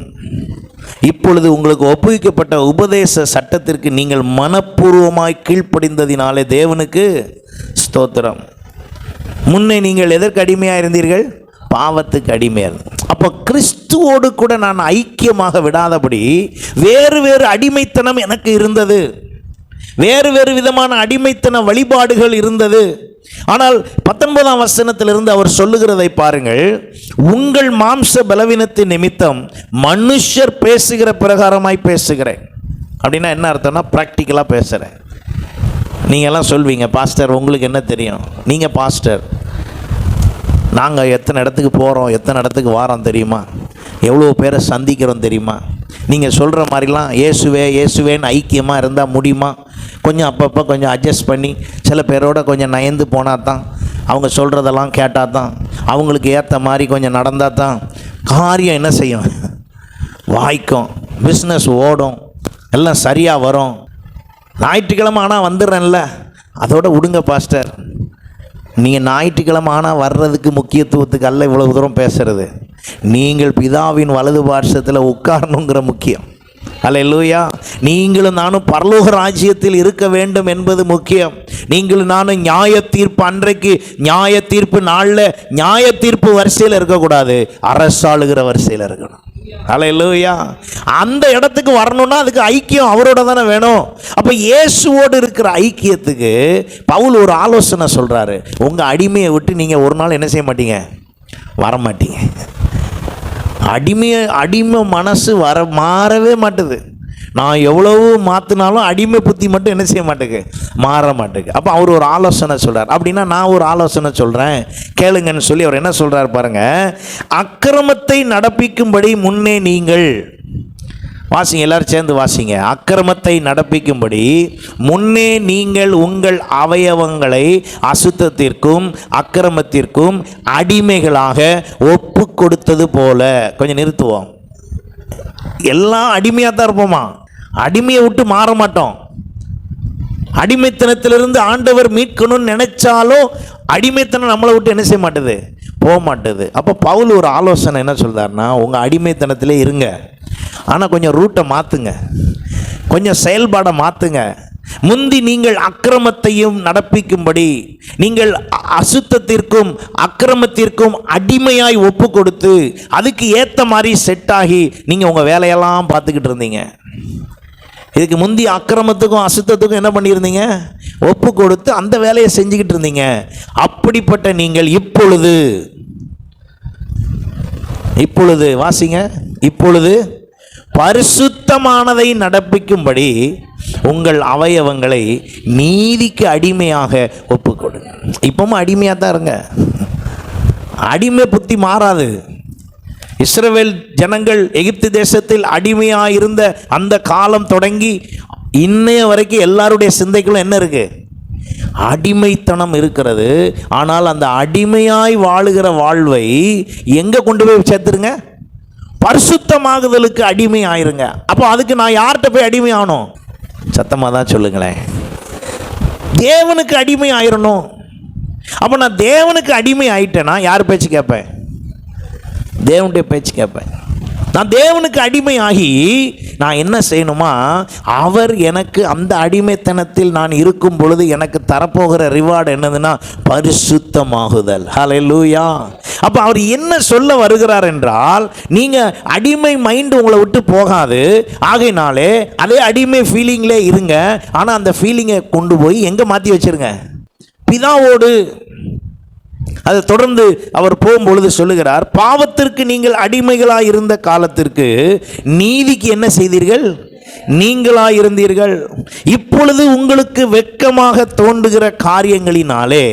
இப்பொழுது உங்களுக்கு ஒப்புவிக்கப்பட்ட உபதேச சட்டத்திற்கு நீங்கள் மனப்பூர்வமாய் கீழ்ப்படிந்ததினாலே தேவனுக்கு ஸ்தோத்திரம். முன்னே நீங்கள் எதற்கு அடிமையாக இருந்தீர்கள்? பாவத்துக்கு அடிமையாக இருந்தீர்கள். அப்போ கிறிஸ்துவோடு கூட நான் ஐக்கியமாக விடாதபடி வேறு வேறு அடிமைத்தனம் எனக்கு இருந்தது. வேறு வேறு விதமான அடிமைத்தன வழிபாடுகள் இருந்தது. ஆனால் 19ஆம் வசனத்திலிருந்து அவர் சொல்லுகிறதை பாருங்கள். உங்கள் மாம்ச பலவீனத்தின் நிமித்தம் மனுஷர் பேசுகிற பிரகாரமாய் பேசுகிறேன். அப்படின்னா என்ன அர்த்தம்னா, ப்ராக்டிக்கலாக பேசுகிறேன். நீங்கள்லாம் சொல்வீங்க, பாஸ்டர் உங்களுக்கு என்ன தெரியும்? நீங்கள் பாஸ்டர், நாங்கள் எத்தனை இடத்துக்கு போகிறோம், எத்தனை இடத்துக்கு வாரோம் தெரியுமா? எவ்வளோ பேரை சந்திக்கிறோம் தெரியுமா? நீங்கள் சொல்கிற மாதிரிலாம் இயேசுவேன்னு ஐக்கியமாக இருந்தால் முடியுமா? கொஞ்சம் அப்பப்போ கொஞ்சம் அட்ஜஸ்ட் பண்ணி சில பேரோட கொஞ்சம் நயந்து போனால் தான், அவங்க சொல்கிறதெல்லாம் கேட்டால் தான், அவங்களுக்கு ஏற்ற மாதிரி கொஞ்சம் நடந்தால் தான் காரியம் என்ன செய்யும்? வாய்க்கும், பிஸ்னஸ் ஓடும், எல்லாம் சரியாக வரும். ஞாயிற்றுக்கிழமை ஆனால் வந்துடுறேன்ல, அதோட விடுங்க பாஸ்டர். நீங்கள் ஞாயிற்றுக்கிழமை ஆனால் வர்றதுக்கு முக்கியத்துவத்துக்கு அல்ல இவ்வளவு தூரம் பேசுகிறது. நீங்கள் பிதாவின் வலது பார்சத்தில் உட்காரணுங்கிற முக்கியம். அல்லேலூயா. நீங்களும் நானும் பரலோக ராஜ்யத்தில் இருக்க வேண்டும் என்பது முக்கியம். நீங்களும் நானும் நியாய தீர்ப்பு அன்றைக்கு, நியாய தீர்ப்பு நாளில் நியாய தீர்ப்பு வரிசையில் இருக்கக்கூடாது, அரசாளுகிற வரிசையில் இருக்கணும். அல்லேலூயா. அந்த இடத்துக்கு வரணும்னா அதுக்கு ஐக்கியம் அவரோட தானே வேணும். அப்போ இயேசுவோடு இருக்கிற ஐக்கியத்துக்கு பவுல் ஒரு ஆலோசனை சொல்கிறாரு. உங்கள் அடிமையை விட்டு நீங்கள் ஒரு நாள் என்ன செய்ய மாட்டீங்க, வரமாட்டீங்க. அடிமை மனசு மாறவே மாட்டுது. நான் எவ்வளவு மாற்றினாலும் அடிமை புத்தி மட்டும் என்ன செய்ய மாட்டேங்க, மாற மாட்டேங்க. அப்போ அவர் ஒரு ஆலோசனை சொல்கிறார். அப்படின்னா நான் ஒரு ஆலோசனை சொல்கிறேன் கேளுங்கன்னு சொல்லி அவர் என்ன சொல்கிறார் பாருங்க. அக்கிரமத்தை நடப்பிக்கும்படி முன்னே நீங்கள், வாசிங்க எல்லாரும் சேர்ந்து வாசிங்க. அக்கிரமத்தை நடப்பிக்கும்படி முன்னே நீங்கள் உங்கள் அவயவங்களை அசுத்தத்திற்கும் அக்கிரமத்திற்கும் அடிமைகளாக ஒப்பு கொடுத்தது போல. கொஞ்சம் நிறுத்துவோம். எல்லாம் அடிமையாக தான் இருப்போமா, அடிமையை விட்டு மாற மாட்டோம். அடிமைத்தனத்திலிருந்து ஆண்டவர் மீட்கணும்னு நினைச்சாலும் அடிமைத்தனம் நம்மளை விட்டு என்ன செய்ய மாட்டுது, போக மாட்டுது. அப்போ பவுல் ஒரு ஆலோசனை என்ன சொல்றாருன்னா, உங்கள் அடிமைத்தனத்திலே இருங்க, ஆனால் கொஞ்சம் ரூட்டை மாற்றுங்க, கொஞ்சம் செயல்பாடை மாற்றுங்க. முந்தி நீங்கள் அக்கிரமத்தையும் நடப்பிக்கும்படி நீங்கள் அசுத்தத்திற்கும் அக்கிரமத்திற்கும் அடிமையாய் ஒப்பு கொடுத்து அதுக்கு ஏற்ற மாதிரி செட் ஆகி நீங்கள் உங்கள் வேலையெல்லாம் பார்த்துக்கிட்டு இருந்தீங்க. இதுக்கு முந்தி அக்கிரமத்துக்கும் அசுத்தத்துக்கும் என்ன பண்ணியிருந்தீங்க, ஒப்பு கொடுத்து அந்த வேலையை செஞ்சுக்கிட்டு இருந்தீங்க. அப்படிப்பட்ட நீங்கள் இப்பொழுது வாசிங்க, இப்பொழுது பரிசுத்தமானதை நடப்பிக்கும்படி உங்கள் அவயவங்களை நீதிக்கு அடிமையாக ஒப்புக்கொடுங்க. இப்பவும் அடிமையாக தான் இருங்க, அடிமை புத்தி மாறாது. இஸ்ரவேல் ஜனங்கள் எகிப்து தேசத்தில் அடிமையாக இருந்த அந்த காலம் தொடங்கி இன்னைய வரைக்கும் எல்லாருடைய சிந்தைக்குள்ள என்ன இருக்கு, அடிமைத்தனம் இருக்கிறது. ஆனால் அந்த அடிமையாய் வாழுகிற வாழ்வை எங்கே கொண்டு போய் சேர்த்துருங்க, பரிசுத்தமாகுதலுக்கு அடிமை ஆயிருங்க. அப்போ அதுக்கு நான் யார்கிட்ட போய் அடிமை ஆகணும், சத்தமாக தான் சொல்லுங்களேன், தேவனுக்கு அடிமை ஆயிரணும். அப்போ நான் தேவனுக்கு அடிமை ஆயிட்டேன்னா யார் பேச்சு கேட்பேன், தேவனுடைய பேச்சு கேட்பேன். நான் தேவனுக்கு அடிமை ஆகி நான் என்ன செய்யணுமா, அவர் எனக்கு அந்த அடிமைத்தனத்தில் நான் இருக்கும் பொழுது எனக்கு தரப்போகிற ரிவார்டு என்னதுன்னா பரிசுத்தமாகுதல். ஹல்லேலூயா. அப்போ அவர் என்ன சொல்ல வருகிறார் என்றால், நீங்கள் அடிமை மைண்டு உங்களை விட்டு போகாது. ஆகையினாலே அதே அடிமை ஃபீலிங்லே இருங்க. ஆனால் அந்த ஃபீலிங்கை கொண்டு போய் எங்கே மாற்றி வச்சிருங்க, பிதாவோடு. அதை தொடர்ந்து அவர் போகும்பொழுது சொல்லுகிறார், பாவத்திற்கு நீங்கள் அடிமைகளாக இருந்த காலத்திற்கு நீதிக்கு என்ன செய்தீர்கள், நீங்களாக இருந்தீர்கள். இப்பொழுது உங்களுக்கு வெட்கமாக தோன்றுகிற காரியங்களினாலே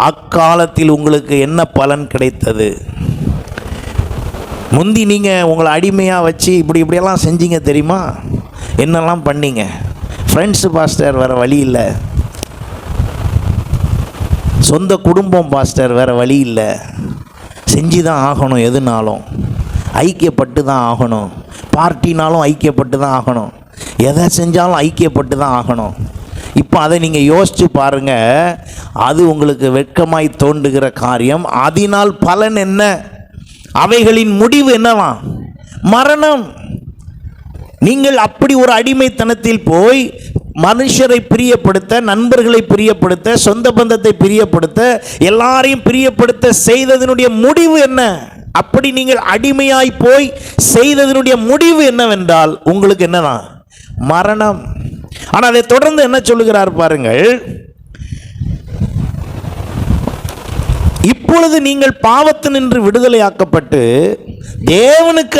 அக்காலத்தில் உங்களுக்கு என்ன பலன் கிடைத்தது. முந்தி நீங்கள் உங்களை அடிமையாக வச்சு இப்படியெல்லாம் செஞ்சீங்க தெரியுமா, என்னெல்லாம் பண்ணீங்க. ஃப்ரெண்ட்ஸு பாஸ்டர் வேறு வழி இல்லை, சொந்த குடும்பம் பாஸ்டர் வேறு வழி இல்லை, செஞ்சு தான் ஆகணும், எதுனாலும் ஐக்கியப்பட்டு தான் ஆகணும், பார்ட்டினாலும் ஐக்கியப்பட்டு தான் ஆகணும், எதை செஞ்சாலும் ஐக்கியப்பட்டு தான் ஆகணும். இப்போ அதை நீங்கள் யோசித்து பாருங்கள், அது உங்களுக்கு வெட்கமாய் தோன்றுகிற காரியம். அதனால் பலன் என்ன, அவைகளின் முடிவு என்னவா, மரணம். நீங்கள் அப்படி ஒரு அடிமைத்தனத்தில் போய் மனுஷரை பிரியப்படுத்த, நண்பர்களை பிரியப்படுத்த, சொந்த பந்தத்தை பிரியப்படுத்த, எல்லாரையும் பிரியப்படுத்த செய்ததனுடைய முடிவு என்ன? அப்படி நீங்கள் அடிமையாய் போய் செய்ததனுடைய முடிவு என்னவென்றால் உங்களுக்கு என்னதான், மரணம். ஆனால் அதை தொடர்ந்து என்ன சொல்லுகிறார் பாருங்கள், இப்பொழுது நீங்கள் பாவத்தினின்று விடுதலையாக்கப்பட்டு தேவனுக்கு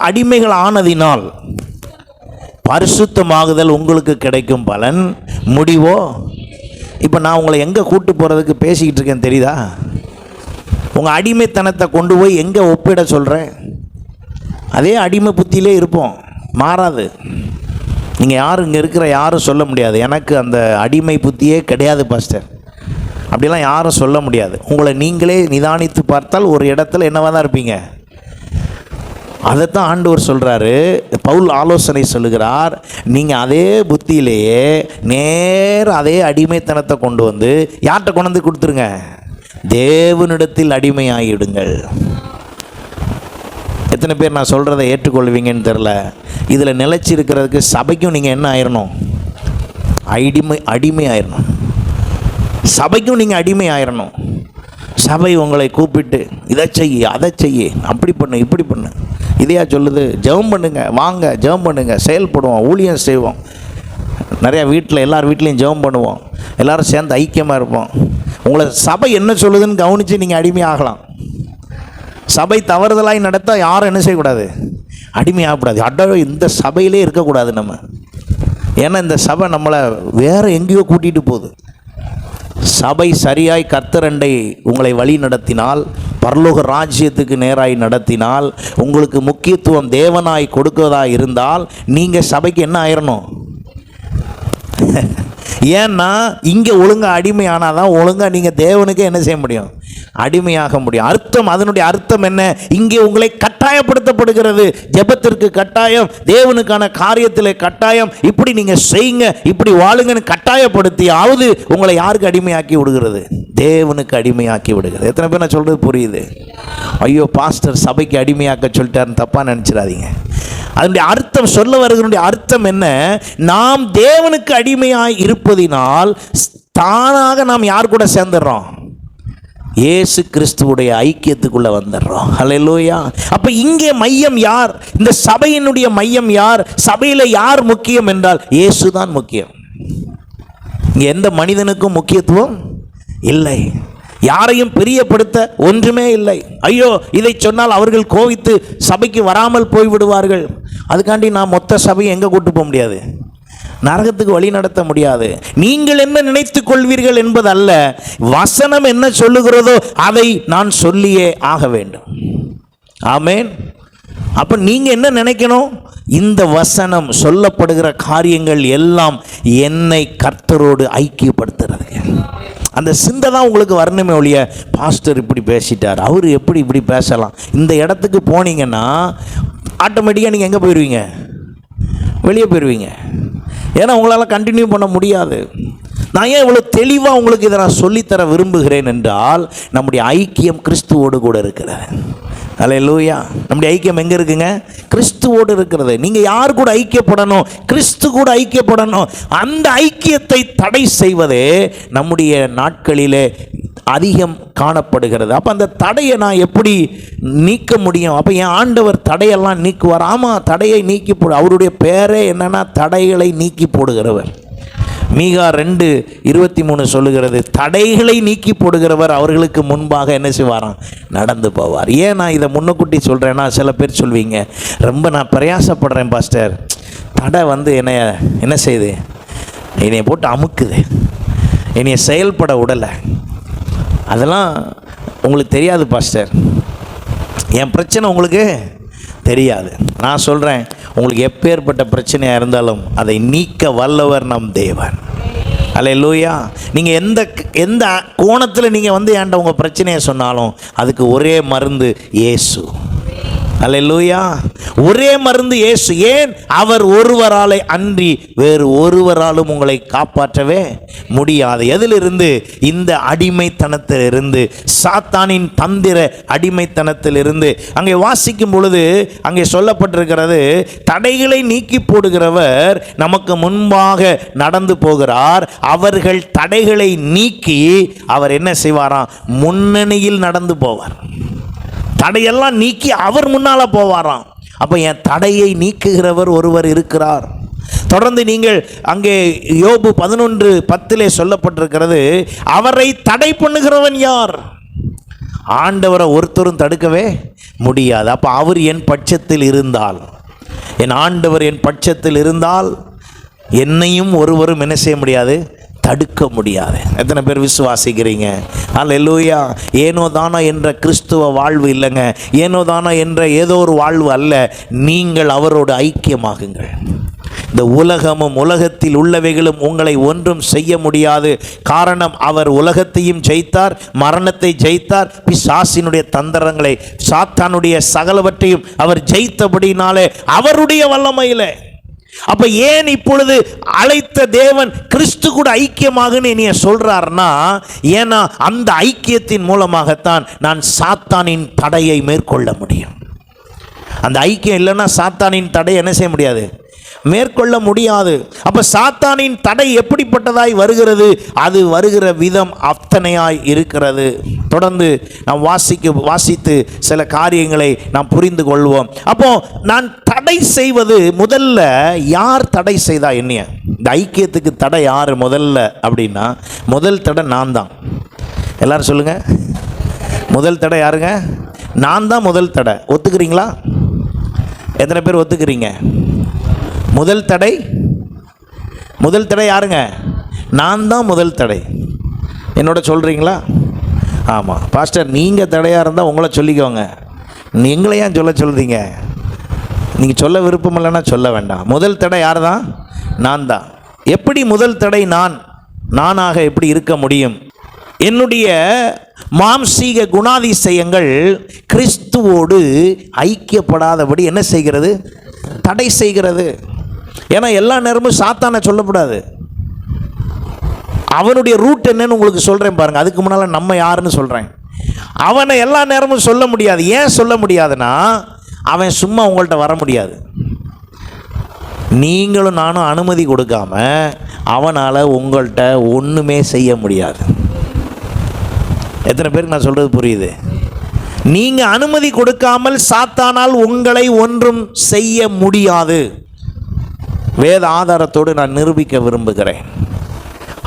அடிமைகள் ஆனதினால் பரிசுத்தமாகுதல் உங்களுக்கு கிடைக்கும் பலன் முடிவோ. இப்போ நான் உங்களை எங்கே கூட்டு போகிறதுக்கு பேசிக்கிட்டு இருக்கேன் தெரியுதா? உங்கள் அடிமைத்தனத்தை கொண்டு போய் எங்கே ஒப்பிட சொல்கிறேன். அதே அடிமை புத்தியிலே இருப்போம், மாறாது. நீங்கள் யாரும் இங்கே இருக்கிற யாரும் சொல்ல முடியாது எனக்கு அந்த அடிமை புத்தியே கிடையாது பாஸ்டர், அப்படிலாம் யாரும் சொல்ல முடியாது. உங்களை நீங்களே நிதானித்து பார்த்தால் ஒரு இடத்துல என்னவாக தான் இருப்பீங்க. அதைத்தான் ஆண்டவர் சொல்கிறாரு, பவுல் ஆலோசனை சொல்லுகிறார், நீங்கள் அதே புத்தியிலேயே நேர அதே அடிமைத்தனத்தை கொண்டு வந்து யார்கிட்ட கொண்டு வந்து கொடுத்துருங்க, தேவனிடத்தில் அடிமையாகிடுங்கள். எத்தனை பேர் நான் சொல்கிறத ஏற்றுக்கொள்வீங்கன்னு தெரில. இதில் நிலைச்சி இருக்கிறதுக்கு சபைக்கும் நீங்கள் என்ன ஆயிடணும்? அடிமை ஆயிடணும். சபைக்கும் நீங்கள் அடிமை ஆயிடணும். சபை உங்களை கூப்பிட்டு இதை செய்ய, அதை செய்ய, அப்படி பண்ணு, இப்படி பண்ணு, இதையா சொல்லுது? ஜெபம் பண்ணுங்க, வாங்க ஜெபம் பண்ணுங்க, செயல்படுவோம், ஊழியம் செய்வோம். நிறையா வீட்டில் எல்லார் வீட்லேயும் ஜெபம் பண்ணுவோம், எல்லோரும் சேர்ந்து ஐக்கியமாக இருப்போம். உங்களை சபை என்ன சொல்லுதுன்னு கவனித்து நீங்கள் அடிமையாகலாம். சபை தவறுதலாய் நடத்த யாரும் என்ன செய்யக்கூடாது? அடிமையாகக்கூடாது. இந்த சபையிலே இருக்கக்கூடாது நம்ம. ஏன்னா இந்த சபை நம்மளை வேறு எங்கேயோ கூட்டிகிட்டு போகுது. சபை சரியாய் கர்த்தரண்டை உங்களை வழி நடத்தினால், பரலோக ராஜ்யத்துக்கு நேராய் நடத்தினால், உங்களுக்கு முக்கியத்துவம் தேவனாய் கொடுக்கிறதா இருந்தால், நீங்கள் சபைக்கு என்ன ஆயிரணும்? ஏன்னா இங்கே ஒழுங்காக அடிமையானால் தான் ஒழுங்காக நீங்கள் தேவனுக்கே என்ன செய்ய முடியும்? அடிமையாக முடியும். அர்த்தம், அதனுடைய அர்த்தம் என்ன? இங்கே உங்களை கட்டாயப்படுத்தப்படுகிறது. ஜெபத்திற்கு கட்டாயம், தேவனுக்கான காரியத்தில் கட்டாயம், இப்படி நீங்கள் செய்யுங்க, இப்படி வாழுங்கன்னு கட்டாயப்படுத்தியாவது உங்களை யாருக்கு அடிமையாக்கி விடுகிறது? தேவனுக்கு அடிமையாக்கி விடுகிறது. எத்தனை பேர் நான் சொல்கிறது புரியுது? ஐயோ பாஸ்டர் சபைக்கு அடிமையாக்க சொல்லிட்டாருன்னு தப்பாக நினச்சிடாதீங்க. அதனுடைய அர்த்தம், சொல்ல வருகிறனுடைய அர்த்தம் என்ன? நாம் தேவனுக்கு அடிமையாய் இருப்பதினால் தானாக நாம் யார் கூட சேர்ந்துடுறோம்? இயேசு கிறிஸ்துவுடைய ஐக்கியத்துக்குள்ள வந்துடுறோம். ஹல்லேலூயா. அப்ப இங்கே மையம் யார்? இந்த சபையினுடைய மையம் யார்? சபையில் யார் முக்கியம் என்றால் இயேசு தான் முக்கியம். இங்கே எந்த மனிதனுக்கும் முக்கியத்துவம் இல்லை. யாரையும் பிரியப்படுத்த ஒன்றுமே இல்லை. ஐயோ இதை சொன்னால் அவர்கள் கோவித்து சபைக்கு வராமல் போய்விடுவார்கள். அதுக்காண்டி நான் மொத்த சபையை எங்கே கூட்டு போக முடியாது? நரகத்துக்கு வழி நடத்த முடியாது. நீங்கள் என்ன நினைத்துக் கொள்வீர்கள் என்பது அல்ல, வசனம் என்ன சொல்லுகிறதோ அதை நான் சொல்லியே ஆக வேண்டும். ஆமென். அப்ப நீங்க என்ன நினைக்கணும்? இந்த வசனம் சொல்லப்படுகிற காரியங்கள் எல்லாம் என்னை கர்த்தரோடு ஐக்கியப்படுத்துறது. அந்த சிந்தை தான் உங்களுக்கு வரணுமே ஒழிய, பாஸ்டர் இப்படி பேசிட்டார், அவர் எப்படி இப்படி பேசலாம், இந்த இடத்துக்கு போனீங்கன்னா ஆட்டோமேட்டிக்காக நீங்கள் எங்கே போயிடுவீங்க? வெளியே போயிடுவீங்க. ஏன்னா உங்களால் கண்டினியூ பண்ண முடியாது. நான் ஏன் இவ்வளோ தெளிவாக உங்களுக்கு இதை நான் சொல்லித்தர விரும்புகிறேன் என்றால், நம்முடைய ஐக்கியம் கிறிஸ்துவோடு கூட இருக்கிறது. அல்லேலூயா. நம்முடைய ஐக்கியம் எங்கே இருக்குங்க? கிறிஸ்துவோடு இருக்கிறது. நீங்கள் யார் கூட ஐக்கியப்படணும்? கிறிஸ்து கூட ஐக்கியப்படணும். அந்த ஐக்கியத்தை தடை செய்வதே நம்முடைய நாட்களிலே அதிகம் காணப்படுகிறது. அப்போ அந்த தடையை நான் எப்படி நீக்க முடியும்? அப்போ என் ஆண்டவர் தடையெல்லாம் நீக்குவார். ஆமாம், தடையை நீக்கி போடு. அவருடைய பேரே என்னன்னா தடைகளை நீக்கி போடுகிறவர். மீகா 2:23 சொல்லுகிறது, தடைகளை நீக்கி போடுகிறவர் அவர்களுக்கு முன்பாக என்ன செய்வாராம்? நடந்து போவார். ஏன் நான் இதை முன்னக்கூட்டி சொல்கிறேன்னா, சில பேர் சொல்வீங்க, ரொம்ப நான் பிரயாசப்படுறேன் பாஸ்டர், தடை என்ன செய்யுது? என்னைய போட்டு அமுக்குது, என்னைய செயல்பட விடலை. அதெல்லாம் உங்களுக்கு தெரியாது பாஸ்டர். என் பிரச்சனை உங்களுக்கு தெரியாது. நான் சொல்கிறேன், உங்களுக்கு எப்பேற்பட்ட பிரச்சனையாக இருந்தாலும் அதை நீக்க வல்லவர் நம் தேவன். அல்லேலூயா. நீங்கள் எந்த கோணத்தில் நீங்கள் என்கிட்ட உங்கள் பிரச்சனையை சொன்னாலும் அதுக்கு ஒரே மருந்து இயேசு. அல்லேலூயா. ஒரே மருந்து இயேசு. ஏன்? அவர் ஒருவராலே அன்றி வேறு ஒருவராலும் உங்களை காப்பாற்றவே முடியாது. எதிலிருந்து? இந்த அடிமைத்தனத்திலிருந்து, சாத்தானின் தந்திர அடிமைத்தனத்திலிருந்து. அங்கே வாசிக்கும் பொழுது அங்கே சொல்லப்பட்டிருக்கிறது, தடைகளை நீக்கி போடுகிறவர் நமக்கு முன்பாக நடந்து போகிறார். அவர்கள் தடைகளை நீக்கி அவர் என்ன செய்வாராம்? முன்னணியில் நடந்து போவார். தடையெல்லாம் நீக்கி அவர் முன்னால போவாராம். அப்ப என் தடையை நீக்குகிறவர் ஒருவர் இருக்கிறார். தொடர்ந்து நீங்கள் அங்கே யோபு 11:10 சொல்லப்பட்டிருக்கிறது, அவரை தடை பண்ணுகிறவன் யார்? ஆண்டவரை ஒருத்தரும் தடுக்கவே முடியாது. அப்ப அவர் என் பட்சத்தில் இருந்தால், என் ஆண்டவர் என் பட்சத்தில் இருந்தால் என்னையும் ஒருவரும் என்ன செய்ய முடியாது? தடுக்க முடியாது. எத்தனை பேர் விசுவாசிக்கிறீங்க? அல்லேலூயா. ஏனோ தானோ என்ற கிறிஸ்துவ வாழ்வு இல்லைங்க. ஏனோ தானோ என்ற ஏதோ ஒரு வாழ்வு அல்ல. நீங்கள் அவரோடு ஐக்கியமாகுங்கள். இந்த உலகமும் உலகத்தில் உள்ளவைகளும் உங்களை ஒன்றும் செய்ய முடியாது. காரணம், அவர் உலகத்தையும் ஜெயித்தார், மரணத்தை ஜெயித்தார், பிசாசினுடைய தந்திரங்களை, சாத்தானுடைய சகலவற்றையும் அவர் ஜெயித்தபடினாலே அவருடைய வல்லமையிலே. அப்ப ஏன் இப்பொழுது அழைத்த தேவன் கிறிஸ்து கூட ஐக்கியமாகன்னு நீ சொல்றாருன்னா, ஏன்னா அந்த ஐக்கியத்தின் மூலமாகத்தான் நான் சாத்தானின் தடையை மேற்கொள்ள முடியும். அந்த ஐக்கியம் இல்லைன்னா சாத்தானின் தடை என்ன செய்ய முடியாது, மேற்கொள்ள முடியாது. அப்போ சாத்தானின் தடை எப்படிப்பட்டதாய் வருகிறது, அது வருகிற விதம் அத்தனையாய் இருக்கிறது. தொடர்ந்து நாம் வாசித்து சில காரியங்களை நாம் புரிந்து கொள்வோம். அப்போ நான் தடை செய்வது, முதல்ல யார் தடை செய்தா என்னைய? இந்த ஐக்கியத்துக்கு தடை யார் முதல்ல அப்படின்னா, முதல் தடை நான் தான். எல்லாரும் சொல்லுங்க, முதல் தடை யாருங்க? நான் தான் முதல் தடை. ஒத்துக்கிறீங்களா? எத்தனை பேர் ஒத்துக்கிறீங்க? முதல் தடை யாருங்க? நான் தான் முதல் தடை. என்னோட சொல்கிறீங்களா? ஆமாம் பாஸ்டர், நீங்கள் தடையாக இருந்தால் உங்களை சொல்லிக்கோங்க, நீங்களே ஏன் சொல்கிறீங்க? நீங்கள் சொல்ல விருப்பம் இல்லைன்னா சொல்ல வேண்டாம். முதல் தடை யார் தான்? நான் தான். எப்படி முதல் தடை நானாக எப்படி இருக்க முடியும்? என்னுடைய மாம்சீக குணாதிசயங்கள் கிறிஸ்துவோடு ஐக்கியப்படாதபடி என்ன செய்கிறது? தடை செய்கிறது. ஏன்னா எல்லா நேரமும் சாத்தானை சொல்லக்கூடாது. அவனுடைய ரூட் என்னன்னு உங்களுக்கு சொல்கிறேன் பாருங்கள். அதுக்கு முன்னால் நம்ம யாருன்னு சொல்கிறேன். அவனை எல்லா நேரமும் சொல்ல முடியாது. ஏன் சொல்ல முடியாதுன்னா, அவன் சும்மா உங்கள்கிட்ட வர முடியாது. நீங்களும் நானும் அனுமதி கொடுக்காம அவனால் உங்கள்கிட்ட ஒன்றுமே செய்ய முடியாது. எத்தனை பேருக்கு நான் சொல்கிறது புரியுது? நீங்கள் அனுமதி கொடுக்காமல் சாத்தானால் உங்களை ஒன்றும் செய்ய முடியாது. வேத ஆதாரத்தோடு நான் நிரூபிக்க விரும்புகிறேன்.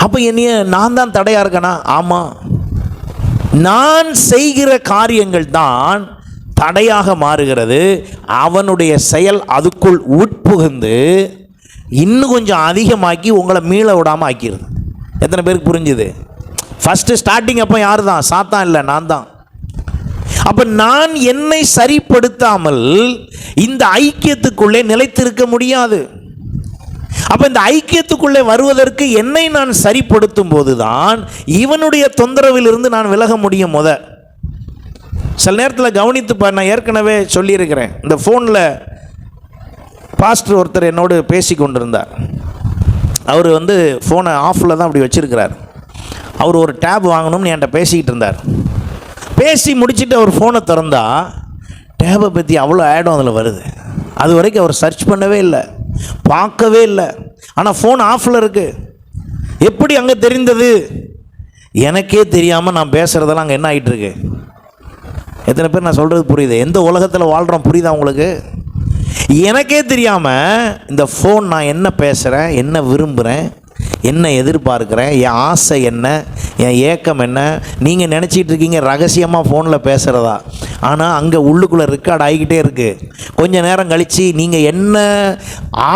அப்போ என்னைய நான் தான் தடையாக இருக்கேனா? ஆமாம், நான் செய்கிற காரியங்கள் தான் தடையாக மாறுகிறது. அவனுடைய செயல் அதுக்குள் உட்புகுந்து இன்னும் கொஞ்சம் அதிகமாக்கி உங்களை மீள விடாமல் ஆக்கிடுது. எத்தனை பேருக்கு புரிஞ்சுது? ஃபஸ்ட்டு ஸ்டார்டிங் அப்போ யார் தான்? சாத்தான் இல்லை, நான் தான். அப்போ நான் என்னை சரிப்படுத்தாமல் இந்த ஐக்கியத்துக்குள்ளே நிலைத்திருக்க முடியாது. அப்போ இந்த ஐக்கியத்துக்குள்ளே வருவதற்கு என்னை நான் சரிப்படுத்தும் போது தான் இவனுடைய தொந்தரவிலிருந்து நான் விலக முடியும். சில நேரத்தில் கவனித்து நான் ஏற்கனவே சொல்லியிருக்கிறேன். இந்த ஃபோனில் பாஸ்டர் ஒருத்தர் என்னோடு பேசி கொண்டிருந்தார். அவர் ஃபோனை ஆஃபில் தான் அப்படி வச்சுருக்கிறார். அவர் ஒரு டேப் வாங்கணும்னு என்கிட்ட பேசிக்கிட்டு இருந்தார். பேசி முடிச்சுட்டு அவர் ஃபோனை திறந்தா டேபை பற்றி அவ்வளோ ஆடும் அதில் வருது. அது வரைக்கும் அவர் சர்ச் பண்ணவே இல்லை, பார்க்கவே இல்லை. ஆனால் ஃபோன் ஆஃபில் இருக்குது. எப்படி அங்கே தெரிந்தது? எனக்கே தெரியாமல் நான் பேசுகிறதெல்லாம் அங்கே என்ன ஆகிட்டுருக்கு? எத்தனை பேர் நான் சொல்கிறது புரியுது? எந்த உலகத்தில் வாழ்கிறோம் புரியுதா உங்களுக்கு? எனக்கே தெரியாமல் இந்த ஃபோன் நான் என்ன பேசுகிறேன், என்ன விரும்புகிறேன், என்ன எதிர்பார்க்குறேன், என் ஆசை என்ன, என் ஏக்கம் என்ன. நீங்கள் நினச்சிட்டு இருக்கீங்க ரகசியமாக ஃபோனில் பேசுகிறதா. ஆனால் அங்கே உள்ளுக்குள்ளே ரெக்கார்ட் ஆகிக்கிட்டே இருக்குது. கொஞ்ச நேரம் கழித்து நீங்கள் என்ன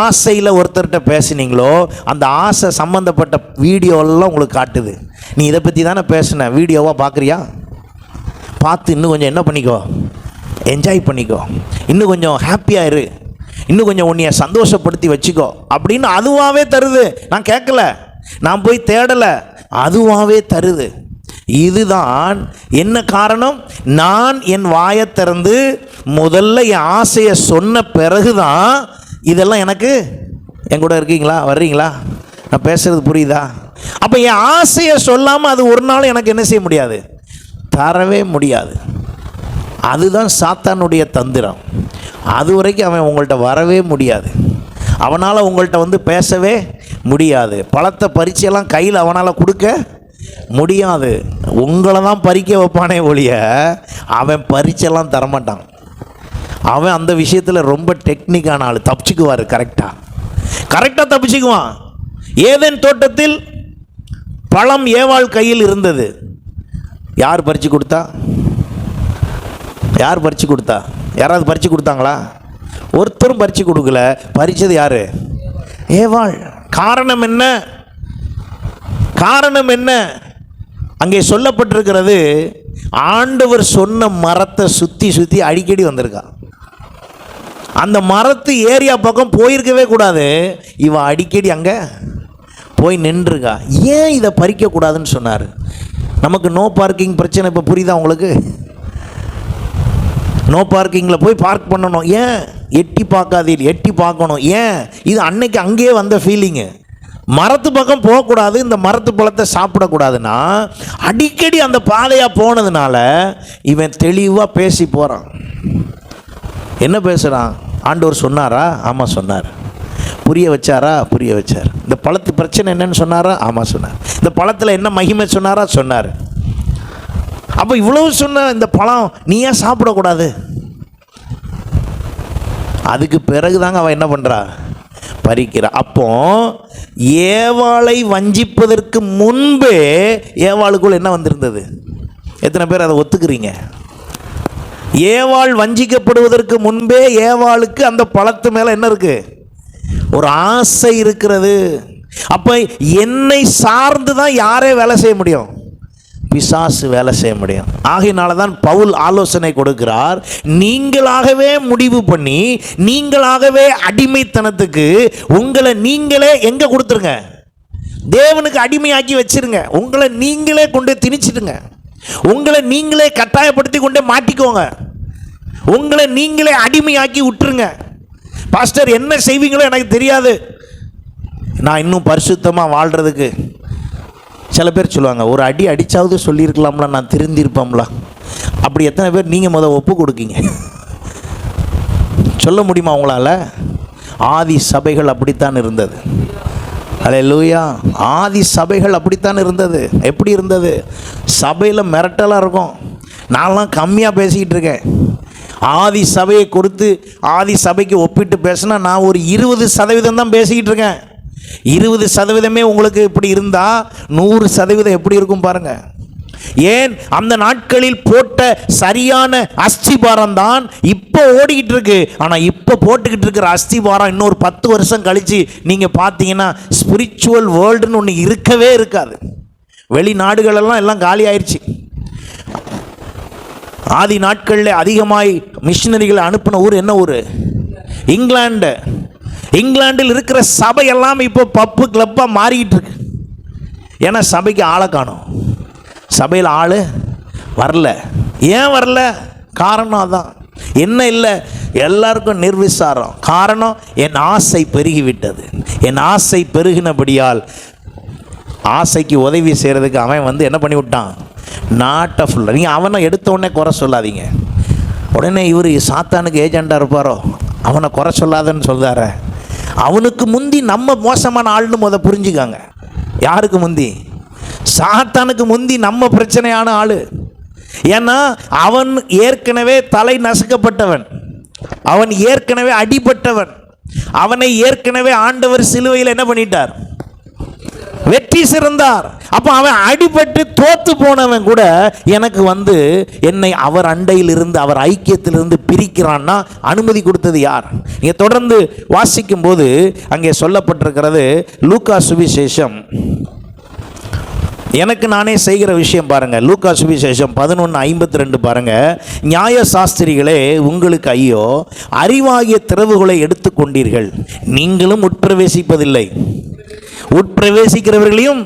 ஆசையில் ஒருத்தர்கிட்ட பேசுனீங்களோ அந்த ஆசை சம்மந்தப்பட்ட வீடியோவெல்லாம் உங்களுக்கு காட்டுது. நீ இதை பற்றி தானே பேசுன, வீடியோவாக பார்க்குறியா? பார்த்து இன்னும் கொஞ்சம் என்ன பண்ணிக்கோ, என்ஜாய் பண்ணிக்கோ, இன்னும் கொஞ்சம் ஹாப்பியாக இரு, இன்னும் கொஞ்சம் உன்னைய சந்தோஷப்படுத்தி வச்சுக்கோ அப்படின்னு அதுவாகவே தருது. நான் கேட்கல, நான் போய் தேடலை, அதுவாகவே தருது. இதுதான் என்ன காரணம்? நான் என் வாயை திறந்து முதல்ல என் ஆசையை சொன்ன பிறகு தான் இதெல்லாம் எனக்கு. என் கூட இருக்கீங்களா? வர்றீங்களா? நான் பேசுகிறது புரியுதா? அப்போ என் ஆசையை சொல்லாமல் அது ஒரு நாள் எனக்கு என்ன செய்ய முடியாது, தரவே முடியாது. அதுதான் சாத்தானுடைய தந்திரம். அது வரைக்கும் அவன் உங்கள்கிட்ட வரவே முடியாது. அவனால் உங்கள்கிட்ட பேசவே முடியாது. பழத்தை பறிச்செல்லாம் கையில் அவனால் கொடுக்க முடியாது. உங்களை தான் பறிக்க வைப்பானே ஒழிய அவன் பறிச்செல்லாம் தரமாட்டான். அவன் அந்த விஷயத்தில் ரொம்ப டெக்னிக்கான ஆள். தப்பிச்சுக்குவார், கரெக்டாக தப்பிச்சுக்குவான். ஏதேன் தோட்டத்தில் பழம் ஏவாள் கையில் இருந்தது. யார் பறித்து கொடுத்தா? யார் பறித்து கொடுத்தா? யாராவது பறித்து கொடுத்தாங்களா? ஒருத்தரும் பறித்து கொடுக்கல. பறித்தது யார்? ஏவாள். காரணம் என்ன? காரணம் என்ன? அங்கே சொல்லப்பட்டிருக்கிறது, ஆண்டவர் சொன்ன மரத்தை சுற்றி சுற்றி அடிக்கடி வந்திருக்கா. அந்த மரத்து ஏரியா பக்கம் போயிருக்கவே கூடாது. இவன் அடிக்கடி அங்கே போய் நின்றுருக்கா. ஏன் இதை பறிக்கக்கூடாதுன்னு சொன்னார்? நமக்கு நோ பார்க்கிங் பிரச்சனை இப்போ புரியுதா உங்களுக்கு? நோ பார்க்கிங்கில் போய் பார்க் பண்ணணும். ஏன்? எட்டி பார்க்காதீர், எட்டி பார்க்கணும். ஏன்? இது அன்னைக்கு அங்கேயே வந்த ஃபீலிங்கு. மரத்து பக்கம் போகக்கூடாது, இந்த மரத்து பழத்தை சாப்பிடக்கூடாதுன்னா அடிக்கடி அந்த பாதையாக போனதுனால இவன் தெளிவாக பேசி போகிறான். என்ன பேசுகிறான்? ஆண்டவர் சொன்னாரா? ஆமாம் சொன்னார். புரிய வச்சாரா? புரிய வச்சார். இந்த பழத்து பிரச்சனை என்னன்னு சொன்னாரா? ஆமாம் சொன்னார். இந்த பழத்தில் என்ன மகிமை சொன்னாரா? சொன்னார். அப்போ இவ்வளவு சொன்ன இந்த பழம் நீ ஏன் சாப்பிடக்கூடாது? அதுக்கு பிறகு தாங்க அவன் என்ன பண்ணுறா? பறிக்கிறா. அப்போ ஏவாளை வஞ்சிப்பதற்கு முன்பே ஏவாளுக்குள் என்ன வந்திருந்தது? எத்தனை பேர் அதை ஒத்துக்கிறீங்க? ஏவாள் வஞ்சிக்கப்படுவதற்கு முன்பே ஏவாளுக்கு அந்த பழத்து மேலே என்ன இருக்கு? ஒரு ஆசை இருக்கிறது. அப்போ என்னை சார்ந்து தான் யாரே வேலை செய்ய முடியும்? பிசாசு வேலை செய்ய முடியும். ஆகையினால தான் பவுல் ஆலோசனை கொடுக்கிறார், நீங்களாகவே முடிவு பண்ணி நீங்களாகவே அடிமைத்தனத்துக்கு உங்களை நீங்களே எங்கே கொடுத்துருங்க? தேவனுக்கு அடிமையாக்கி வச்சிருங்க. உங்களை நீங்களே கொண்டு திணிச்சிடுங்க. உங்களை நீங்களே கட்டாயப்படுத்தி கொண்டே மாட்டிக்கோங்க. உங்களை நீங்களே அடிமையாக்கி விட்டுருங்க. பாஸ்டர் என்ன செய்வீங்களோ எனக்கு தெரியாது, நான் இன்னும் பரிசுத்தமாக வாழ்கிறதுக்கு. சில பேர் சொல்லுவாங்க, ஒரு அடி அடித்தாவது சொல்லியிருக்கலாம்ல, நான் திருந்திருப்போம்ல. அப்படி எத்தனை பேர் நீங்கள் ஒப்பு கொடுக்கீங்க? சொல்ல முடியுமா உங்களால்? ஆதி சபைகள் அப்படித்தான் இருந்தது. அல்லேலூயா. ஆதி சபைகள் அப்படித்தான் இருந்தது. எப்படி இருந்தது? சபையில் மிரட்டலாக இருக்கும். நான்லாம் கம்மியாக பேசிக்கிட்டு இருக்கேன். ஆதி சபையை கொடுத்து ஆதி சபைக்கு ஒப்பிட்டு பேசினா நான் ஒரு 20% தான் பேசிக்கிட்டு இருக்கேன். 20% உங்களுக்கு இப்படி இருந்தால் 100% எப்படி இருக்கும் பாருங்கள். ஏன்? அந்த நாட்களில் போட்ட சரியான அஸ்திபாரம் தான் இப்போ ஓடிக்கிட்டு இருக்கு. ஆனால் இப்போ போட்டுக்கிட்டு இருக்கிற அஸ்திபாரம் இன்னொரு 10 வருஷம் கழித்து நீங்கள் பார்த்தீங்கன்னா ஸ்பிரிச்சுவல் வேர்ல்டுன்னு ஒன்று இருக்கவே இருக்காது. வெளிநாடுகளெல்லாம் எல்லாம் காலி ஆயிடுச்சு. ஆதி நாட்களில் அதிகமாய் மிஷினரிகளை அனுப்பின ஊர் என்ன ஊர்? இங்கிலாந்து. இங்கிலாந்தில் இருக்கிற சபை எல்லாம் இப்போ பப்பு கிளப்பாக மாறிக்கிட்டு இருக்கு. ஏன்னா சபைக்கு ஆளை காணும். சபையில் ஆள் வரல. ஏன் வரல? காரணம் அதான். என்ன இல்லை, எல்லாருக்கும் நிர்விசாரம். காரணம், என் ஆசை பெருகிவிட்டது. என் ஆசை பெருகினபடியால் ஆசைக்கு உதவி செய்கிறதுக்கு அவன் என்ன பண்ணி விட்டான்? நாட்டை ஃபுல்லாக. நீங்கள் அவனை எடுத்த உடனே குறை சொல்லாதீங்க. உடனே இவர் சாத்தானுக்கு ஏஜெண்டாக இருப்பாரோ, அவனை குறை சொல்லாதன்னு சொல்கிறார. அவனுக்கு முந்தி நம்ம மோசமான ஆள்னு புரிஞ்சுக்காங்க. யாருக்கு முந்தி? சாத்தானுக்கு முந்தி நம்ம பிரச்சனையான ஆள். ஏன்னா அவன் ஏற்கனவே தலை நசுக்கப்பட்டவன், அவன் ஏற்கனவே அடிபட்டவன், அவனை ஏற்கனவே ஆண்டவர் சிலுவையில் என்ன பண்ணிட்டார்? வெற்றி சிறந்தார். அப்போ அவன் அடிபட்டு தோத்து போனவன் கூட எனக்கு என்னை அவர் அண்டையிலிருந்து அவர் ஐக்கியத்திலிருந்து பிரிக்கிறான்னா அனுமதி கொடுத்தது யார்? நீங்கள் தொடர்ந்து வாசிக்கும் போது அங்கே சொல்லப்பட்டிருக்கிறது. லூக்கா சுவிசேஷம், எனக்கு நானே செய்கிற விஷயம் பாருங்க. லூக்கா சுவிசேஷம் 11:52 பாருங்க. நியாய சாஸ்திரிகளே உங்களுக்கு ஐயோ, அறிவாகிய திறவுகளை எடுத்துக்கொண்டீர்கள், நீங்களும் உட்பிரவேசிப்பதில்லை, உட்பிரவேசிக்கிறவர்களையும்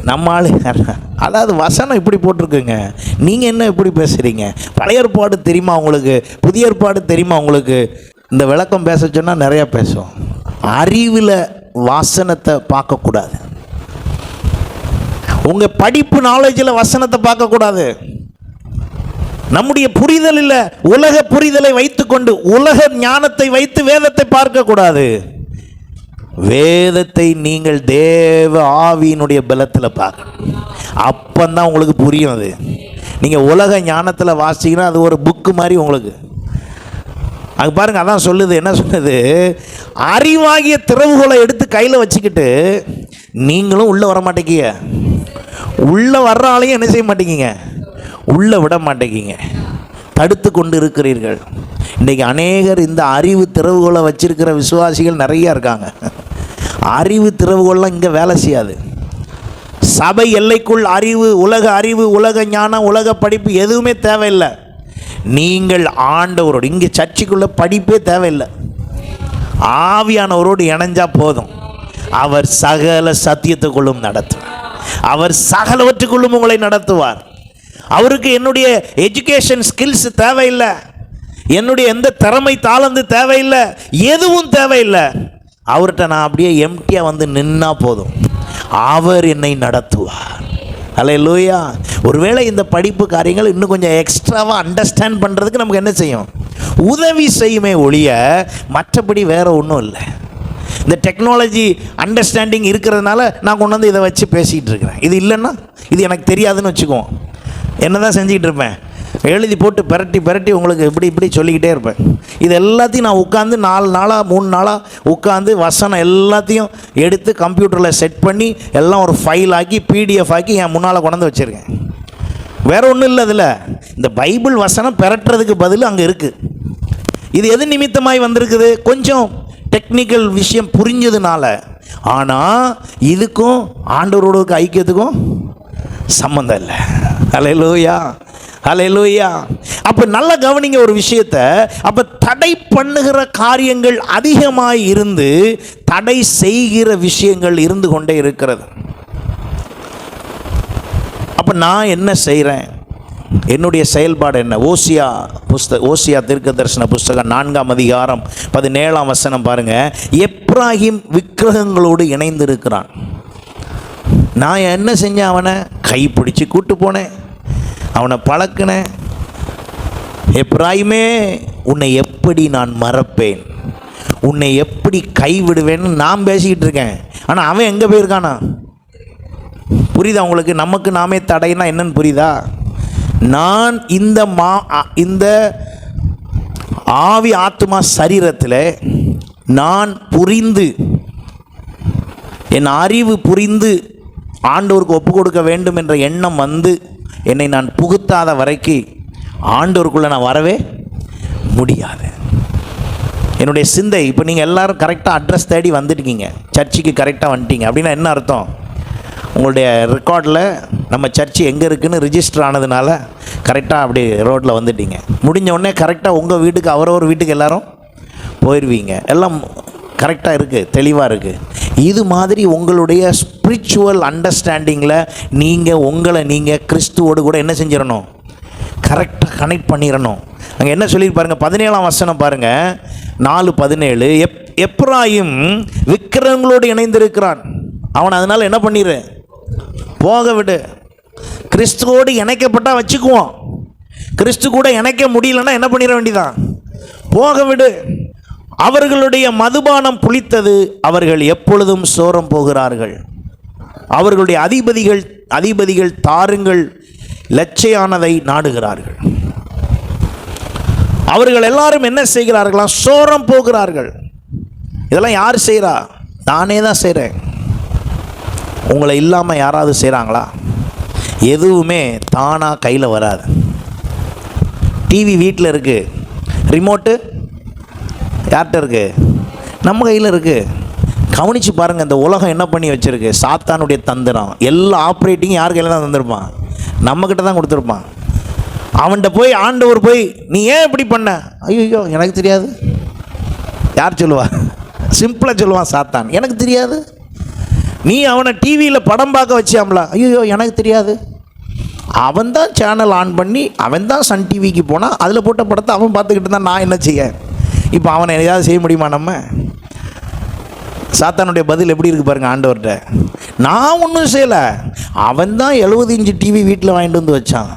நம்மால். அதாவது வசனம் இப்படி போட்டிருக்குங்க. நீங்கள் என்ன இப்படி பேசுகிறீங்க? பழைய ஏற்பாடு தெரியுமா உங்களுக்கு? புதிய ஏற்பாடு தெரியுமா உங்களுக்கு? இந்த விளக்கம் பேச சொன்னால் நிறையா பேசுவோம். அறிவில் வாசனத்தை பார்க்கக்கூடாது. உங்கள் படிப்பு நாலேஜில் வசனத்தை பார்க்கக்கூடாது. நம்முடைய புரிதல் இல்லை, உலக புரிதலை வைத்துக்கொண்டு உலக ஞானத்தை வைத்து வேதத்தை பார்க்கக்கூடாது. வேதத்தை நீங்கள் தேவ ஆவியினுடைய பலத்தில் பார்க்கணும். அப்பந்தான் உங்களுக்கு புரியும். அது நீங்கள் உலக ஞானத்தில் வாசிங்கன்னா அது ஒரு புக்கு மாதிரி உங்களுக்கு. அது பாருங்கள், அதான் சொல்லுது. என்ன சொல்லுது? அறிவாகிய திறவுகளை எடுத்து கையில் வச்சுக்கிட்டு நீங்களும் உள்ளே வர மாட்டேங்கிங்க. உள்ளே வர்ற ஆளையும் என்ன செய்ய மாட்டேங்கிங்க? உள்ளே விட மாட்டேங்கிங்க. தடுத்து கொண்டு இருக்கிறீர்கள். இன்றைக்கி அநேகர் இந்த அறிவு திறவுகோலை வச்சிருக்கிற விசுவாசிகள் நிறையா இருக்காங்க. அறிவு திறவுகோல்லாம் இங்கே வேலை செய்யாது. சபை எல்லைக்குள் அறிவு, உலக ஞானம், உலக படிப்பு எதுவுமே தேவையில்லை. நீங்கள் ஆண்டவரோடு, இங்கே சர்ச்சுக்குள்ளே படிப்பே தேவையில்லை, ஆவியானவரோடு இணைஞ்சா போதும். அவர் சகல சத்தியத்துக்குள்ளும் நடத்துவார். அவர் சகலவற்றுக்குள்ளும் உங்களை நடத்துவார். அவருக்கு என்னுடைய எஜுகேஷன் ஸ்கில்ஸ் தேவையில்லை, என்னுடைய எந்த திறமை தாளந்து தேவையில்லை, எதுவும் தேவையில்லை. அவர்கிட்ட நான் அப்படியே எம்டியாக நின்னா போதும், அவர் என்னை நடத்துவார். அல்லேலூயா. ஒருவேளை இந்த படிப்பு காரியங்கள் இன்னும் கொஞ்சம் எக்ஸ்ட்ராவாக அண்டர்ஸ்டாண்ட் பண்ணுறதுக்கு நமக்கு என்ன செய்யும்? உதவி செய்யுமே ஒழிய மற்றபடி வேறு ஒன்றும் இல்லை. இந்த டெக்னாலஜி அண்டர்ஸ்டாண்டிங் இருக்கிறதுனால நான் கொண்டு வந்து இதை வச்சு பேசிகிட்டு இருக்கிறேன். இது இல்லைன்னா இது எனக்கு தெரியாதுன்னு வச்சுக்குவோம். என்ன தான் செஞ்சுக்கிட்டு இருப்பேன், எழுதி போட்டு பெரட்டி உங்களுக்கு இப்படி சொல்லிக்கிட்டே இருப்பேன். இது எல்லாத்தையும் நான் உட்காந்து 4 நாளாக 3 நாளாக உட்காந்து வசனம் எல்லாத்தையும் எடுத்து கம்ப்யூட்டரில் செட் பண்ணி எல்லாம் ஒரு ஃபைல் ஆக்கி பிடிஎஃப் ஆக்கி என் முன்னால் கொண்டு வந்து வச்சுருக்கேன். வேறு ஒன்றும் இல்லை. அதில் இந்த பைபிள் வசனம் பெரட்டுறதுக்கு பதில் அங்கே இருக்குது. இது எது நிமித்தமாய் வந்திருக்குது? கொஞ்சம் டெக்னிக்கல் விஷயம் புரிஞ்சதுனால. ஆனால் இதுக்கும் ஆண்டவரோட ஐக்கியத்துக்கும் சம்மந்தம் இல்லை. ஹல்லேலூயா, ஹல்லேலூயா. அப்போ நல்லா கவனிங்க ஒரு விஷயத்தை. அப்போ தடை பண்ணுகிற காரியங்கள் அதிகமாக இருந்து தடை செய்கிற விஷயங்கள் இருந்து கொண்டே இருக்கிறது. அப்போ நான் என்ன செய்கிறேன்? என்னுடைய செயல்பாடு என்ன? ஓசியா தீர்க்க தரிசன புஸ்தகம் 4ஆம் அதிகாரம் 17ஆம் வசனம் பாருங்கள். எப்ராஹிம் விக்கிரகங்களோடு இணைந்திருக்கிறான். நான் என்ன செஞ்சேன்? அவனை கைப்பிடிச்சு கூட்டு போனேன், அவனை பழக்கினேன். எப்ராஹிமே, உன்னை எப்படி நான் மறப்பேன், உன்னை எப்படி கைவிடுவேன்னு நான் பேசிக்கிட்டு இருக்கேன். ஆனால் அவன் எங்கே போயிருக்கானா? புரியுதா உங்களுக்கு? நமக்கு நாமே தடைனா என்னன்னு புரியுதா? நான் இந்த ஆவி ஆத்மா சரீரத்தில் நான் புரிந்து, என் அறிவு புரிந்து ஆண்டவருக்கு ஒப்பு கொடுக்க வேண்டும் என்ற எண்ணம் வந்து என்னை நான் புகுத்தாத வரைக்கும் ஆண்டவருக்குள்ளே நான் வரவே முடியாது. என்னுடைய சிந்தை, இப்போ நீங்கள் எல்லோரும் கரெக்டாக அட்ரஸ் தேடி வந்துட்டுருக்கீங்க, சர்ச்சுக்கு கரெக்டாக வந்துட்டீங்க அப்படின்னா என்ன அர்த்தம்? உங்களுடைய ரெக்கார்டில் நம்ம சர்ச்சு எங்கே இருக்குதுன்னு ரிஜிஸ்டர் ஆனதுனால கரெக்டாக அப்படி ரோட்டில் வந்துட்டீங்க. முடிஞ்ச உடனே கரெக்டாக உங்கள் வீட்டுக்கு அவரவர் வீட்டுக்கு எல்லோரும் போயிடுவீங்க. எல்லாம் கரெக்டாக இருக்குது, தெளிவாக இருக்குது. இது மாதிரி உங்களுடைய ஸ்பிரிச்சுவல் அண்டர்ஸ்டாண்டிங்கில் நீங்கள் கிறிஸ்துவோடு கூட என்ன செஞ்சிடணும்? கரெக்டாக கனெக்ட் பண்ணிடணும். அங்கே என்ன சொல்லியிருப்பாருங்க? 17ஆம் வசனம் பாருங்கள், 4:17. எப்ராஹிம் விக்கிரகங்களோடு இணைந்திருக்கிறான். அவன் அதனால் என்ன பண்ணிடு? போக விடு. கிறிஸ்துவோடு இணைக்கப்பட்டால் வச்சுக்குவோம், கிறிஸ்து கூட இணைக்க முடியலன்னா என்ன பண்ணிட வேண்டியதான்? போக விடு. அவர்களுடைய மதுபானம் புளித்தது, அவர்கள் எப்பொழுதும் சோரம் போகிறார்கள். அவர்களுடைய அதிபதிகள் தாருங்கள் லட்சையானதை நாடுகிறார்கள். அவர்கள் எல்லாரும் என்ன செய்கிறார்களா? சோரம் போகிறார்கள். இதெல்லாம் யார் செய்கிறா? நானே தான் செய்கிறேன். உங்களை இல்லாமல் யாராவது செய்கிறாங்களா? எதுவுமே தானாக கையில் வராது. டிவி வீட்டில் இருக்குது, ரிமோட்டு யார்கிட்ட இருக்குது? நம்ம கையில் இருக்குது. கவனித்து பாருங்கள், இந்த உலகம் என்ன பண்ணி வச்சுருக்கு? சாத்தானுடைய தந்திரம். எல்லா ஆப்ரேட்டிங்கும் யார் கையில் தான் தந்திருப்பான்? நம்மக்கிட்ட தான் கொடுத்துருப்பான். அவன்கிட்ட போய் ஆண்டவர் போய் நீ ஏன் இப்படி பண்ண? ஐயோ எனக்கு தெரியாது. யார் சொல்லுவா? சிம்பிளாக சொல்லுவான் சாத்தான், எனக்கு தெரியாது. நீ அவனை டிவியில் படம் பார்க்க வச்சியாம்ல? ஐயோ எனக்கு தெரியாது. அவன் தான் சேனல் ஆன் பண்ணி அவன் தான் சன் டிவிக்கு போனால் அதில் போட்ட படத்தை அவன் பார்த்துக்கிட்டு தான் நான் என்ன செய்ய? இப்போ அவனை எதாவது செய்ய முடியுமா நம்ம? சாத்தானுடைய பதில் எப்படி இருக்குது பாருங்கள் ஆண்டவர்கிட்ட. நான் ஒன்றும் செய்யலை, அவன் தான் 70 இன்ச்சு டிவி வீட்டில் வாங்கிட்டு வந்து வச்சான்,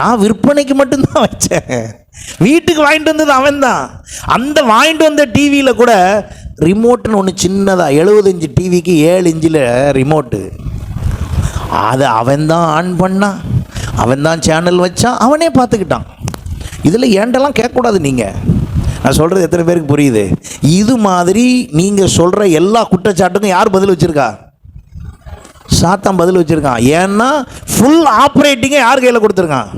நான் விற்பனைக்கு மட்டும்தான் வச்சேன். வீட்டுக்கு வாங்கிட்டு வந்தது அவன் தான். அந்த வாங்கிட்டு வந்த டிவியில் கூட ரிமோட்டுன்னு ஒன்று சின்னதாக 70 இன்ச்சு டிவிக்கு 7 இன்ச்சில் ரிமோட்டு, அதை அவன் தான் ஆன் பண்ணான், அவன் தான் சேனல் வச்சான், அவனே பார்த்துக்கிட்டான். இதில் ஏண்டெல்லாம் கேட்கக்கூடாது. நீங்கள் நான் சொல்கிறது எத்தனை பேருக்கு புரியுது? இது மாதிரி நீங்கள் சொல்கிற எல்லா குற்றச்சாட்டுக்கும் யார் பதில் வச்சுருக்கா? சாத்தான் பதில் வச்சுருக்கான். ஏன்னா ஃபுல் ஆப்ரேட்டிங்கை யார் கையில் கொடுத்துருக்கான்?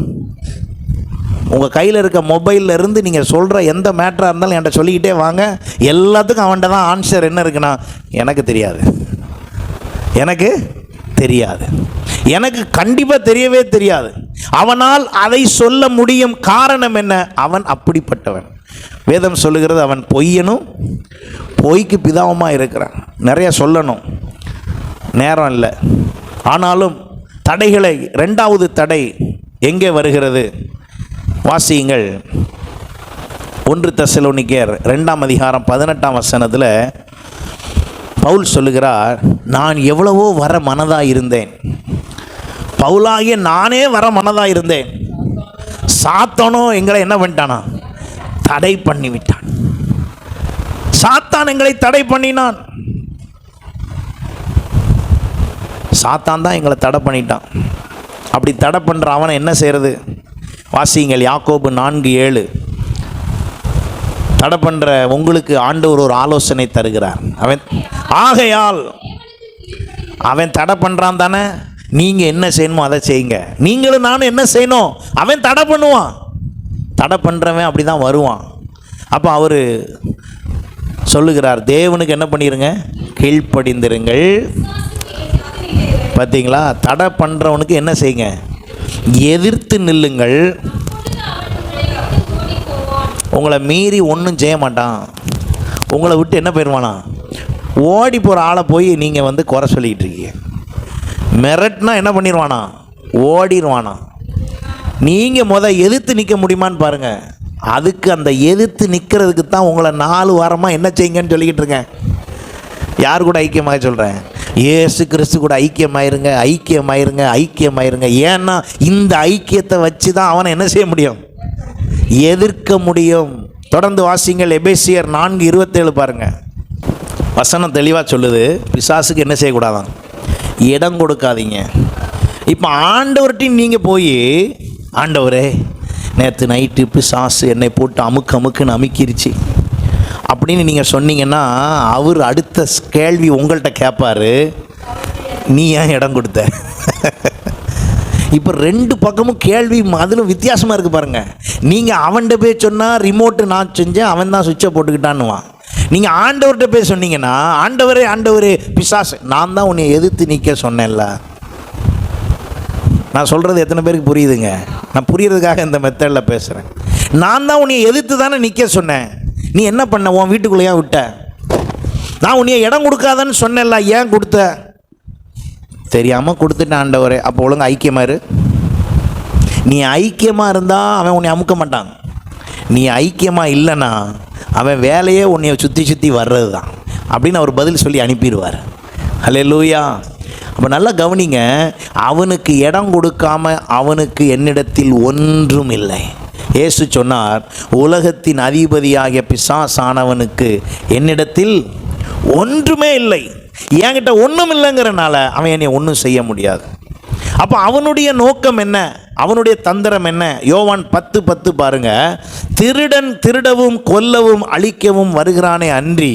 உங்கள் கையில் இருக்க மொபைலில் இருந்து நீங்கள் சொல்கிற எந்த மேட்டராக இருந்தாலும் என்கிட்ட சொல்லிக்கிட்டே வாங்க. எல்லாத்துக்கும் அவன்கிட்ட தான் ஆன்சர் என்ன இருக்குன்னா, எனக்கு தெரியாது, எனக்கு தெரியாது, எனக்கு கண்டிப்பாக தெரியவே தெரியாது. அவனால் அதை சொல்ல முடியும். காரணம் என்ன? அவன் அப்படிப்பட்டவன். வேதம் சொல்லுகிறது அவன் பொய்யனும் பொய்க்கு பிதாவுமாக இருக்கிறான். நிறைய சொல்லணும், நேரம் இல்லை. ஆனாலும் தடைகளை, 2வது தடை எங்கே வருகிறது? வாசியுங்கள். 1 தெசலோனிக்கேயர் 2ஆம் அதிகாரம் 18ஆம் வசனத்தில் பவுல் சொல்லுகிறார், நான் எவ்வளவோ வர மனதாக இருந்தேன். பவுலாகிய நானே வர மனதாக இருந்தேன். சாத்தானோ எங்களை என்ன பண்ணிட்டானா? தடை பண்ணிவிட்டான். சாத்தான் எங்களை தடை பண்ணினான். சாத்தான் தான் எங்களை தடை பண்ணிட்டான். அப்படி தடை பண்ணுற அவனை என்ன செய்கிறது? வாசியுங்கள் யாக்கோபு 4:7. தடை பண்ணுற உங்களுக்கு ஆண்டவர் ஒரு ஆலோசனை தருகிறார். ஆகையால் அவன் தடை பண்ணுறான் தானே, நீங்கள் என்ன செய்யணுமோ அதை செய்யுங்க. நீங்களும் நானும் என்ன செய்யணும்? அவன் தடை பண்ணுவான். தடை பண்ணுறவன் அப்படி தான் வருவான். அப்போ அவர் சொல்லுகிறார், தேவனுக்கு என்ன பண்ணிடுங்க? கீழ்ப்படிந்திருங்கள். பார்த்தீங்களா? தடை பண்ணுறவனுக்கு என்ன செய்யுங்க? எதிர்த்து நில்லுங்கள். உங்களை மீறி ஒன்றும் செய்ய மாட்டான். உங்களை விட்டு என்ன போயிடுவானா? ஓடி போகிற ஆளை போய் நீங்கள் குறை சொல்லிக்கிட்டு இருக்கீங்க. மிரட்டினா என்ன பண்ணிடுவானா? ஓடிடுவானா. நீங்கள் எதிர்த்து நிற்க முடியுமான்னு பாருங்கள். அதுக்கு அந்த எதிர்த்து நிற்கிறதுக்கு தான் உங்களை 4 வாரமாக என்ன செய்யுங்கன்னு சொல்லிக்கிட்டு இருக்கேன். யார் கூட ஐக்கியமாக சொல்கிறேன்? இயேசு கிறிஸ்து கூட ஐக்கியமாயிருங்க, ஐக்கியமாயிருங்க, ஐக்கியமாயிருங்க. ஏன்னா இந்த ஐக்கியத்தை வச்சு தான் அவனை என்ன செய்ய முடியும்? எதிர்க்க முடியும். தொடர்ந்து வாசிங்கள். எபேசியர் 4:27 பாருங்கள். வசனம் தெளிவாக சொல்லுது, பிசாசுக்கு என்ன செய்யக்கூடாதான்? இடம் கொடுக்காதீங்க. இப்போ ஆண்டவர்கிட்டையும் நீங்கள் போய், ஆண்டவரே நேற்று நைட்டு பிசாசு என்னை போட்டு அமுக்குன்னு அமுக்கிருச்சு அப்படின்னு நீங்கள் சொன்னீங்கன்னா, அவர் அடுத்த கேள்வி உங்கள்கிட்ட கேட்பார், நீ ஏன் இடம் கொடுத்த? இப்போ 2 பக்கமும் கேள்வி, அதிலும் வித்தியாசமாக இருக்குது பாருங்கள். நீங்கள் அவன்கிட்ட போய் சொன்னால் ரிமோட்டு நான் செஞ்சேன், அவன் தான் சுவிட்சை போட்டுக்கிட்டான்னுவான். நீங்கள் ஆண்டவர்கிட்ட போய் சொன்னீங்கன்னா, ஆண்டவரே ஆண்டவரே பிசாசு நான் தான் உன்னை எதிர்த்து நிற்க சொன்னேன்ல. நான் சொல்கிறது எத்தனை பேருக்கு புரியுதுங்க? நான் புரியறதுக்காக இந்த மெத்தடில் பேசுகிறேன். நான் தான் உன்னை எதிர்த்து தானே நிற்க சொன்னேன். நீ என்ன பண்ண? உன் வீட்டுக்குள்ளேயா விட்ட? நான் உன்னைய இடம் கொடுக்காதன்னு சொன்னேன்ல, ஏன் கொடுத்த? தெரியாமல் கொடுத்துட்டேன் ஆண்டவரே. அப்போ ஒழுங்கு ஐக்கியமாக இரு. நீ ஐக்கியமாக இருந்தால் அவன் உன்னை அமுக்க மாட்டான். நீ ஐக்கியமாக இல்லைன்னா அவன் வேலையே உன்னைய சுற்றி சுற்றி வர்றது தான் அப்படின்னு அவர் பதில் சொல்லி அனுப்பிடுவார். ஹல்லேலூயா. அப்போ நல்லா கவனிங்க. அவனுக்கு இடம் கொடுக்காம அவனுக்கு என்னிடத்தில் ஒன்றும் இல்லை. இயேசு சொன்னார், உலகத்தின் அதிபதியாகிய பிசாசானவனுக்கு என்னிடத்தில் ஒன்றுமே இல்லை. என்கிட்ட ஒன்றும் இல்லைங்கிறனால அவன் என்னை ஒன்றும் செய்ய முடியாது. அப்போ அவனுடைய நோக்கம் என்ன? அவனுடைய தந்திரம் என்ன? யோவான் 10:10 பாருங்க. திருடன் திருடவும் கொல்லவும் அழிக்கவும் வருகிறானே அன்றி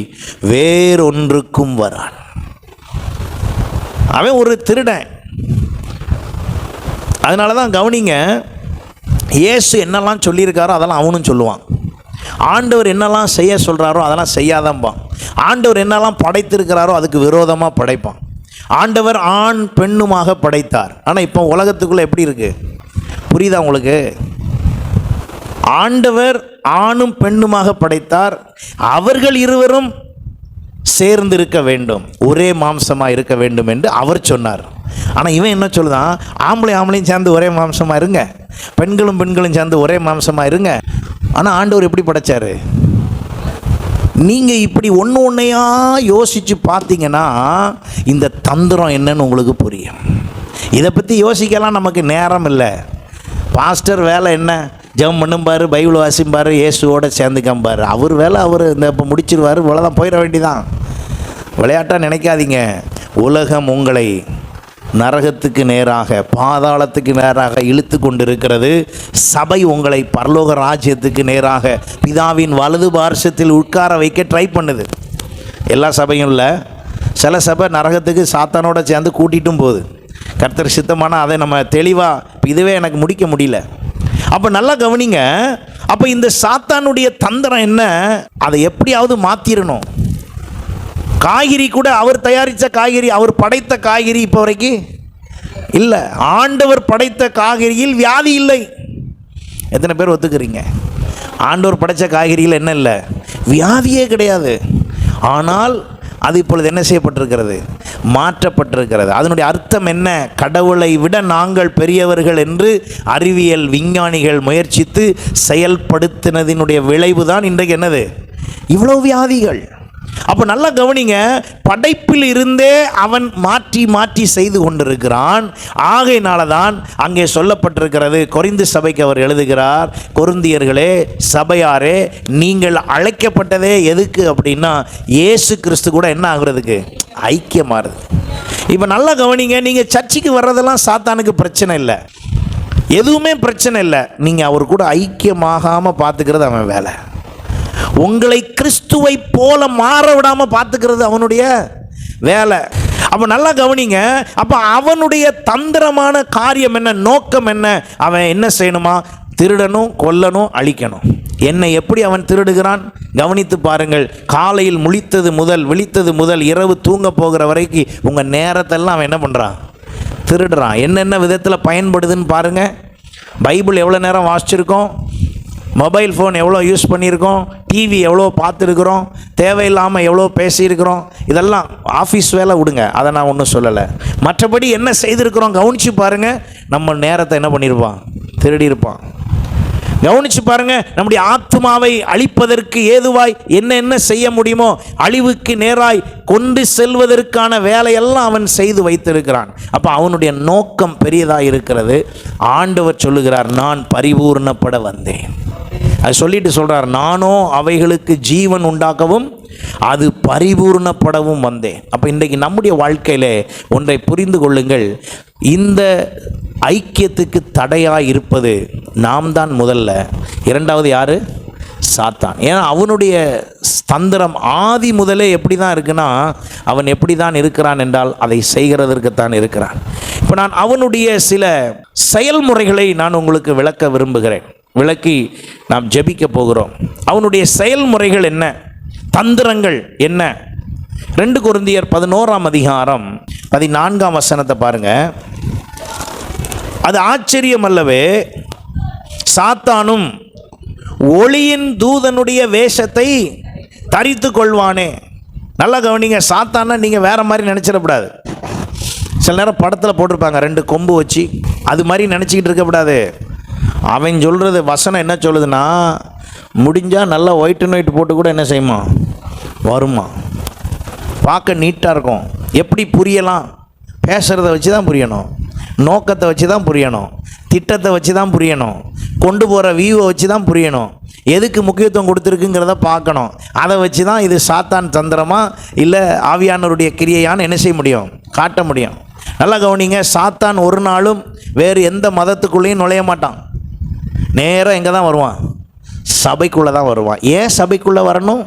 வேறொன்றுக்கும் வரான். அவன் ஒரு திருடன். அதனால தான் கவனிங்க, இயேசு என்னெல்லாம் சொல்லியிருக்காரோ அதெல்லாம் அவனும் சொல்லுவான். ஆண்டவர் என்னெல்லாம் செய்ய சொல்கிறாரோ அதெல்லாம் செய்யாதம்பான். ஆண்டவர் என்னெல்லாம் படைத்திருக்கிறாரோ அதுக்கு விரோதமாக படைப்பான். ஆண்டவர் ஆண் பெண்ணுமாக படைத்தார். ஆனால் இப்போ உலகத்துக்குள்ளே எப்படி இருக்குது? புரியுதா உங்களுக்கு? ஆண்டவர் ஆணும் பெண்ணுமாக படைத்தார். அவர்கள் இருவரும் சேர்ந்து இருக்க வேண்டும், ஒரே மாம்சமாக இருக்க வேண்டும் என்று அவர் சொன்னார். ஆனால் இவன் என்ன சொல்லுதான்? ஆம்பளையும் சேர்ந்து ஒரே மாம்சமாக இருங்க, பெண்களும் சேர்ந்து ஒரே மாம்சமாக இருங்க. ஆனால் ஆண்டவர் எப்படி படைச்சார்? நீங்கள் இப்படி ஒன்றையா யோசித்து பார்த்தீங்கன்னா இந்த தந்திரம் என்னன்னு உங்களுக்கு புரியும். இதை பற்றி யோசிக்கலாம் நமக்கு நேரம் இல்லை. பாஸ்டர் வேலை என்ன? ஜெபம் பண்ணும்பார், பைபிள் வாசிப்பார், இயேசுவோட சேர்ந்துக்கம்பார். அவர் வேலை அவர் இந்த இப்போ முடிச்சிருவார், இவ்வளோதான், போயிட வேண்டிதான். விளையாட்டாக நினைக்காதீங்க. உலகம் உங்களை நரகத்துக்கு நேராக, பாதாளத்துக்கு நேராக இழுத்து கொண்டிருக்கிறது. சபை உங்களை பரலோக ராஜ்யத்துக்கு நேராக பிதாவின் வலது பார்சத்தில் உட்கார வைக்க ட்ரை பண்ணுது. எல்லா சபையும் இல்லை, சில சபை நரகத்துக்கு சாத்தானோட சேர்ந்து கூட்டிட்டும் போகுது. கர்த்தர் சித்தமான அதை நம்ம தெளிவாக இதுவே எனக்கு முடிக்க முடியல. அப்போ நல்லா கவனிங்க. அப்போ இந்த சாத்தானுடைய தந்திரம் என்ன? அதை எப்படியாவது மாற்றிடணும். காய்கறி கூட அவர் தயாரித்த காய்கறி, அவர் படைத்த காய்கறி இப்போ வரைக்கும் இல்லை. ஆண்டவர் படைத்த காய்கறியில் வியாதி இல்லை. எத்தனை பேர் ஒத்துக்கிறீங்க? ஆண்டவர் படைத்த காய்கறியில் என்ன இல்லை? வியாதியே கிடையாது. ஆனால் அது இப்பொழுது என்ன செய்யப்பட்டிருக்கிறது? மாற்றப்பட்டிருக்கிறது. அதனுடைய அர்த்தம் என்ன? கடவுளை விட நாங்கள் பெரியவர்கள் என்று அறிவியல் விஞ்ஞானிகள் முயற்சித்து செயல்படுத்தினதினுடைய விளைவு தான் இன்றைக்கு என்னது? இவ்வளோ வியாதிகள். அப்போ நல்லா கவனிங்க, படைப்பில் இருந்தே அவன் மாற்றி மாற்றி செய்து கொண்டிருக்கிறான். ஆகையினால தான் அங்கே சொல்லப்பட்டிருக்கிறது, கொரிந்து சபைக்கு அவர் எழுதுகிறார், கொரிந்தியர்களே, சபையாரே, நீங்கள் அழைக்கப்பட்டதே எதுக்கு அப்படின்னா இயேசு கிறிஸ்து கூட என்ன ஆகுறதுக்கு? ஐக்கியமாறுது. இப்போ நல்லா கவனிங்க, நீங்கள் சர்ச்சுக்கு வர்றதெல்லாம் சாத்தானுக்கு பிரச்சனை இல்லை, எதுவுமே பிரச்சனை இல்லை. நீங்கள் அவர் கூட ஐக்கியமாகாமல் பார்த்துக்கிறது அவன் வேலை. உங்களை கிறிஸ்துவை போல மாற விடாமல் பார்த்துக்கிறது அவனுடைய வேலை. அப்போ நல்லா கவனிங்க, அப்போ அவனுடைய தந்திரமான காரியம் என்ன, நோக்கம் என்ன? அவன் என்ன செய்யணுமா? திருடணும், கொல்லணும், அழிக்கணும். என்னை எப்படி அவன் திருடுகிறான் கவனித்து பாருங்கள். காலையில் விழித்தது முதல் இரவு தூங்க போகிற வரைக்கும் உங்கள் நேரத்தெல்லாம் அவன் என்ன பண்ணுறான்? திருடுறான். என்னென்ன விதத்தில் பயன்படுதுன்னு பாருங்கள். பைபிள் எவ்வளோ நேரம் வாசிச்சிருக்கோம், மொபைல் ஃபோன் எவ்வளோ யூஸ் பண்ணியிருக்கோம், டிவி எவ்வளோ பார்த்துருக்குறோம், தேவையில்லாமல் எவ்வளோ பேசியிருக்கிறோம். இதெல்லாம் ஆஃபீஸ் வேலை விடுங்க, அதை நான் ஒன்றும் சொல்லலை. மற்றபடி என்ன செய்திருக்கிறோம் கவனித்து பாருங்கள். நம்ம நேரத்தை என்ன பண்ணியிருப்பான்? திருடி இருப்பான். கவனித்து பாருங்கள். நம்முடைய ஆத்மாவை அழிப்பதற்கு ஏதுவாய் என்ன செய்ய முடியுமோ அழிவுக்கு நேராய் கொண்டு செல்வதற்கான வேலையெல்லாம் அவன் செய்து வைத்திருக்கிறான். அப்போ அவனுடைய நோக்கம் பெரியதாக இருக்கிறது. ஆண்டவர் சொல்லுகிறார், நான் பரிபூர்ணப்பட வந்தேன். அது சொல்லிட்டு சொல்கிறார், நானோ அவைகளுக்கு ஜீவன் உண்டாக்கவும் அது பரிபூர்ணப்படவும் வந்தேன். அப்போ இன்றைக்கு நம்முடைய வாழ்க்கையில் ஒன்றை புரிந்து கொள்ளுங்கள், இந்த ஐக்கியத்துக்கு தடையாக இருப்பது நாம் தான் முதல்ல, இரண்டாவது யார்? சாத்தான். ஏன்னா அவனுடைய தந்திரம் ஆதி முதலே எப்படி தான் இருக்குன்னா, அவன் எப்படி தான் இருக்கிறான் என்றால் அதை செய்கிறதற்குத்தான் இருக்கிறான். இப்போ நான் அவனுடைய சில செயல்முறைகளை நான் உங்களுக்கு விளக்க விரும்புகிறேன். விளக்கி நாம் ஜெபிக்க போகிறோம். அவனுடைய செயல்முறைகள் என்ன, தந்திரங்கள் என்ன? 2 கொரிந்தியர் 11ஆம் அதிகாரம் 14ஆம் வசனத்தை பாருங்க. அது ஆச்சரியம் அல்லவே, சாத்தானும் ஒளியின் தூதனுடைய வேஷத்தை தரித்து கொள்வானே. நல்லா கவனிங்க, சாத்தானா நீங்கள் வேற மாதிரி நினச்சிடக்கூடாது. சில நேரம் படத்தில் போட்டிருப்பாங்க 2 கொம்பு வச்சு, அது மாதிரி நினச்சிக்கிட்டு இருக்கக்கூடாது. அவன் சொல்கிறது வசனம் என்ன சொல்லுதுன்னா, முடிஞ்சால் நல்லா ஒயிட் அண்ட் ஒயிட் போட்டு கூட என்ன செய்யுமா? வருமா? பார்க்க நீட்டாக இருக்கும். எப்படி புரியலாம்? பேசுகிறத வச்சு தான் புரியணும், நோக்கத்தை வச்சு தான் புரியணும், திட்டத்தை வச்சு தான் புரியணும், கொண்டு போகிற வியூவை வச்சு தான் புரியணும், எதுக்கு முக்கியத்துவம் கொடுத்துருக்குங்கிறத பார்க்கணும். அதை வச்சு தான் இது சாத்தான் தந்திரமா இல்லை ஆவியானவருடைய கிரியையான்னு என்ன செய்ய முடியும்? காட்ட முடியும். நல்லா கவனிங்க, சாத்தான் ஒரு நாளும் வேறு எந்த மதத்துக்குள்ளேயும் நுழைய மாட்டான். நேராக எங்கே தான் வருவான்? சபைக்குள்ளே தான் வருவான். ஏன் சபைக்குள்ளே வரணும்?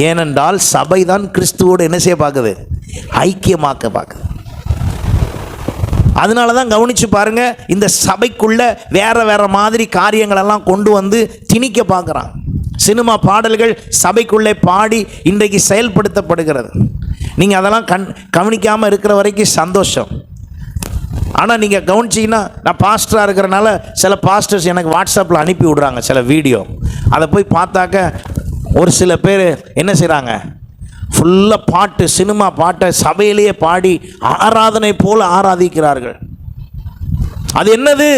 ஏனென்றால் சபை தான் கிறிஸ்துவோடு என்ன செய்ய பார்க்குது? ஐக்கியமாக்க பார்க்குது. அதனால தான் கவனித்து பாருங்கள், இந்த சபைக்குள்ளே வேறு மாதிரி காரியங்களெல்லாம் கொண்டு வந்து திணிக்க பார்க்குறான். சினிமா பாடல்கள் சபைக்குள்ளே பாடி இன்றைக்கு செயல்படுத்தப்படுகிறது. நீங்கள் அதெல்லாம் கவனிக்காமல் இருக்கிற வரைக்கும் சந்தோஷம். ஆனால் நீங்கள் கவனிச்சிங்கன்னா, நான் பாஸ்டராக இருக்கிறனால சில பாஸ்டர்ஸ் எனக்கு வாட்ஸ்அப்பில் அனுப்பி விடுறாங்க சில வீடியோ. அதை போய் பார்த்தாக்க ஒரு சில பேர் என்ன செய்கிறாங்க, ஃபுல்லாக பாட்டு, சினிமா பாட்டை சபையிலேயே பாடி ஆராதனை போல் ஆராதிக்கிறார்கள். அது என்னது?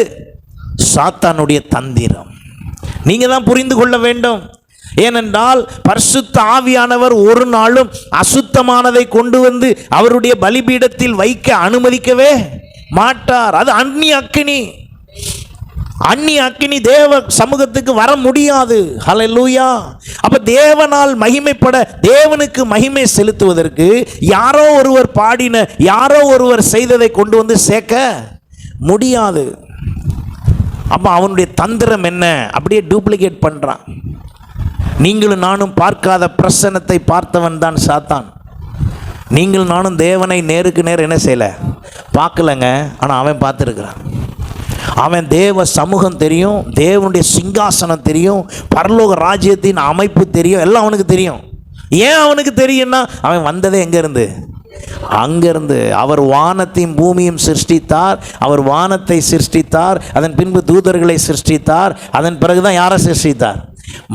சாத்தானுடைய தந்திரம். நீங்கள் தான் புரிந்து கொள்ள வேண்டும். ஏனென்றால் பரிசுத்த ஆவியானவர் ஒரு நாளும் அசுத்தமானதை கொண்டு வந்து அவருடைய பலிபீடத்தில் வைக்க அனுமதிக்கவே மாட்டார். அது அந்நிய அக்கினி. அந்நிய அக்கினி தேவ சமூகத்துக்கு வர முடியாது. ஹல்லேலூயா. அப்ப தேவனால் மகிமைப்பட, தேவனுக்கு மகிமை செலுத்துவதற்கு யாரோ ஒருவர் பாடின, யாரோ ஒருவர் செய்ததை கொண்டு வந்து சேர்க்க முடியாது. அப்ப அவனுடைய தந்திரம் என்ன? அப்படியே டூப்ளிகேட் பண்றான். நீங்களும் நானும் பார்க்காத பிரசன்னத்தை பார்த்தவன் தான் சாத்தான். நீங்களும் நானும் தேவனை நேருக்கு நேர் என்ன செய்யல, பார்க்கலங்க. ஆனால் அவன் பார்த்துருக்கிறான். அவன் தேவ சமூகம் தெரியும், தேவனுடைய சிங்காசனம் தெரியும், பரலோக ராஜ்யத்தின் அமைப்பு தெரியும், எல்லாம் அவனுக்கு தெரியும். ஏன் அவனுக்கு தெரியும்னா, அவன் வந்ததே எங்கேருந்து? அங்கிருந்து. அவர் வானத்தையும் பூமியும் சிருஷ்டித்தார். அவர் வானத்தை சிருஷ்டித்தார், அதன் பின்பு தூதர்களை சிருஷ்டித்தார், அதன் பிறகுதான் யாரை சிருஷ்டித்தார்?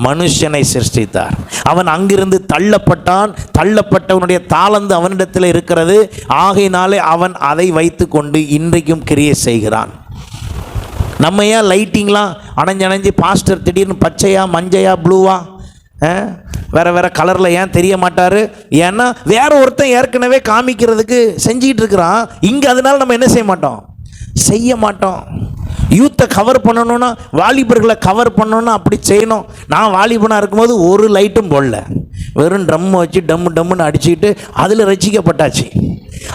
மனுஷனை சிருஷ்டித்தார். அவன் அங்கிருந்து தள்ளப்பட்டான். தள்ளப்பட்டவனுடைய தாளந்து அவனிடத்தில் இருக்கிறது. ஆகையினாலே அவன் அதை வைத்து கொண்டு இன்றைக்கும் கிரியை செய்கிறான். நம்ம ஏன் லைட்டிங்லாம் அணைஞ்சு பாஸ்டர் திடீர்னு பச்சையா மஞ்சையா ப்ளூவா வேற வேற கலரில் ஏன் தெரிய மாட்டார்? ஏன்னா வேற ஒருத்தன் ஏற்கனவே காமிக்கிறதுக்கு செஞ்சிக்கிட்டு இருக்கிறான். இங்கே அதனால நம்ம என்ன செய்ய மாட்டோம். யூத்தை கவர் பண்ணணும்னா, வாலிபர்களை கவர் பண்ணணும்னா அப்படி செய்யணும். நான் வாலிபனாக இருக்கும்போது ஒரு லைட்டும் போடல, வெறும் ட்ரம் வச்சு டம்முன்னு அடிச்சுக்கிட்டு அதில் ரசிக்கப்பட்டாச்சு.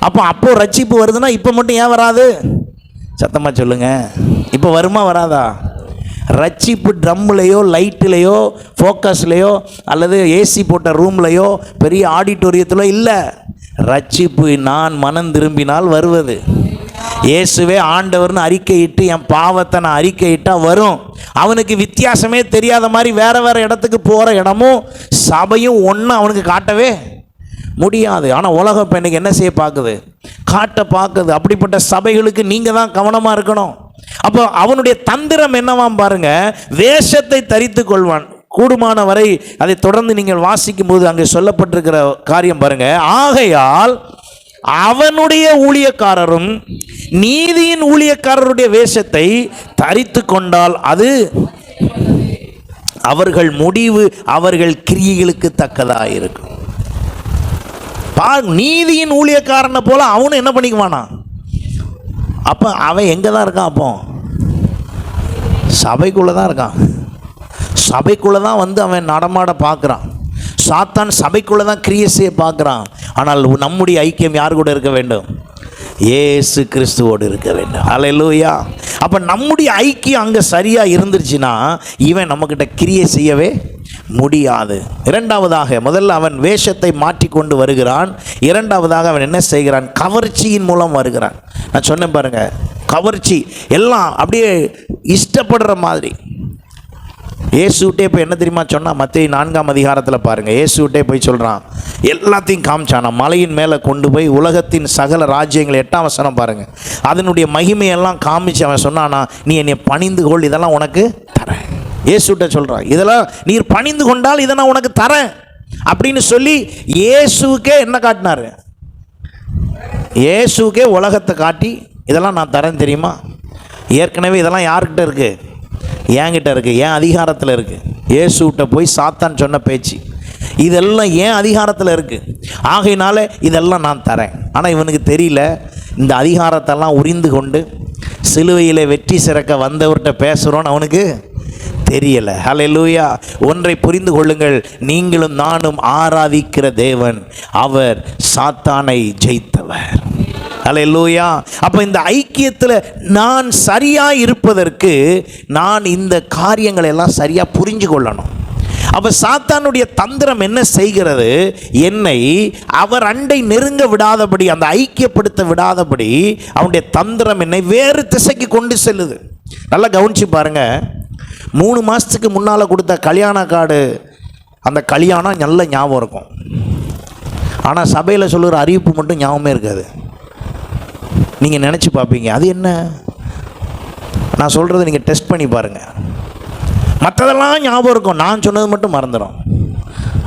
அப்போ ரட்சிப்பு வருதுன்னா இப்போ மட்டும் ஏன் வராது? சத்தமாக சொல்லுங்க, இப்போ வருமா வராதா? ரட்சிப்பு ட்ரம்லையோ லைட்லையோ ஃபோக்கஸ்லையோ அல்லது ஏசி போட்ட ரூம்லையோ பெரிய ஆடிட்டோரியத்திலோ இல்லை. ரட்சிப்பு நான் மனம் திரும்பினால் வருவது. இயேசுவே ஆண்டவர்னு அறிக்கையிட்டு என் பாவத்தை நான் அறிக்கையிட்டால் வரும். அவனுக்கு வித்தியாசமே தெரியாத மாதிரி வேற வேற இடத்துக்கு போகிற இடமும் சபையும் ஒன்றும் அவனுக்கு காட்டவே முடியாது. ஆனால் உலகம் இப்போ இன்னைக்கு என்ன செய்ய பார்க்குது? காட்ட பார்க்குது. அப்படிப்பட்ட சபைகளுக்கு நீங்கள் தான் கவனமாக இருக்கணும். அப்போ அவனுடைய தந்திரம் என்னவாம் பாருங்க, வேஷத்தை தரித்து கொள்வான். கூடுமான வரை அதை தொடர்ந்து நீங்கள் வாசிக்கும் போது அங்கே சொல்லப்பட்டிருக்கிற காரியம் பாருங்க. ஆகையால் அவனுடைய ஊழியக்காரரும் நீதியின் ஊழியக்காரருடைய வேஷத்தை தரித்து கொண்டால் அது அவர்கள் முடிவு அவர்கள் கிரியைகளுக்கு தக்கதாக இருக்கும். நீதியின் ஊழியக்காரனை போல அவனும் என்ன பண்ணிக்குவானா? அப்போ அவன் எங்கே தான் இருக்கான்? அப்போ சபைக்குள்ளே தான் இருக்கான். சபைக்குள்ளே தான் வந்து அவன் நடமாட பார்க்குறான். சாத்தான் சபைக்குள்ளே தான் கிரியை செய்ய பார்க்குறான். ஆனால் நம்முடைய ஐக்கியம் யார் கூட இருக்க வேண்டும்? இயேசு கிறிஸ்துவோடு இருக்க வேண்டும். அல்லேலூயா. அப்போ நம்முடைய ஐக்கியம் அங்கே சரியாக இருந்துருச்சுன்னா இவன் நம்மக்கிட்ட கிரியை செய்யவே முடியாது. இரண்டாவதாக, முதல்ல அவன் வேஷத்தை மாற்றிக்கொண்டு வருகிறான். இரண்டாவதாக அவன் என்ன செய்கிறான்? கவர்ச்சியின் மூலம் வருகிறான். நான் சொன்னேன் பாருங்க, கவர்ச்சி எல்லாம் அப்படியே இஷ்டப்படுற மாதிரி. இயேசுட்டே போய் என்ன தெரியுமா சொன்னால், மத்தேயு 4ஆம் அதிகாரத்தில் பாருங்கள். இயேசுட்டே போய் சொல்கிறான், எல்லாத்தையும் காமிச்சானா, மலையின் மேலே கொண்டு போய் உலகத்தின் சகல ராஜ்யங்கள் 8ஆம் வசனம் பாருங்கள், அதனுடைய மகிமையெல்லாம் காமிச்சு அவன் சொன்னானா, நீ என்னை பணிந்து கொள், இதெல்லாம் உனக்கு தரேன். இயேசுட்ட சொல்கிறான், இதெல்லாம் நீர் பணிந்து கொண்டால் இதை நான் உனக்கு தரேன் அப்படின்னு சொல்லி இயேசுக்கே என்ன காட்டினார்? இயேசுக்கே உலகத்தை காட்டி இதெல்லாம் நான் தரேன் தெரியுமா. ஏற்கனவே இதெல்லாம் யார்கிட்ட இருக்குது? என்கிட்ட இருக்குது, என் அதிகாரத்தில் இருக்குது. இயேசுகிட்ட போய் சாத்தான் சொன்ன பேச்சு இதெல்லாம் ஏன் அதிகாரத்தில் இருக்குது, ஆகையினால இதெல்லாம் நான் தரேன். ஆனால் இவனுக்கு தெரியல, இந்த அதிகாரத்தெல்லாம் உரிந்து கொண்டு சிலுவையில் வெற்றி சிறக்க வந்தவர்கிட்ட பேசுகிறோன்னு அவனுக்கு தெரியலை. ஹல்லேலூயா. ஒன்றை புரிந்து கொள்ளுங்கள், நீங்களும் நானும் ஆராதிக்கிற தேவன் அவர் சாத்தானை ஜெயித்தவர். ஹல்லேலூயா. அப்போ இந்த ஐக்கியத்தில் நான் சரியாக இருப்பதற்கு நான் இந்த காரியங்களை எல்லாம் சரியாக புரிஞ்சு கொள்ளணும். அப்போ சாத்தானுடைய தந்திரம் என்ன செய்கிறது? என்னை அவர் அண்டை நெருங்க விடாதபடி, அந்த ஐக்கியப்படுத்த விடாதபடி அவனுடைய தந்திரம் என்னை வேறு திசைக்கு கொண்டு செல்லுது. நல்லா கவனிச்சு பாருங்க. 3 மாதத்துக்கு முன்னால் கொடுத்த கல்யாண கார்டு, அந்த கல்யாணம் நல்ல ஞாபகம் இருக்கும். ஆனால் சபையில் சொல்லுகிற அறிவிப்பு மட்டும் ஞாபகமே இருக்காது. நீங்கள் நினச்சி பார்ப்பீங்க, அது என்ன? நான் சொல்கிறத நீங்கள் டெஸ்ட் பண்ணி பாருங்கள். மற்றதெல்லாம் ஞாபகம் இருக்கும், நான் சொன்னது மட்டும் மறந்துடும்.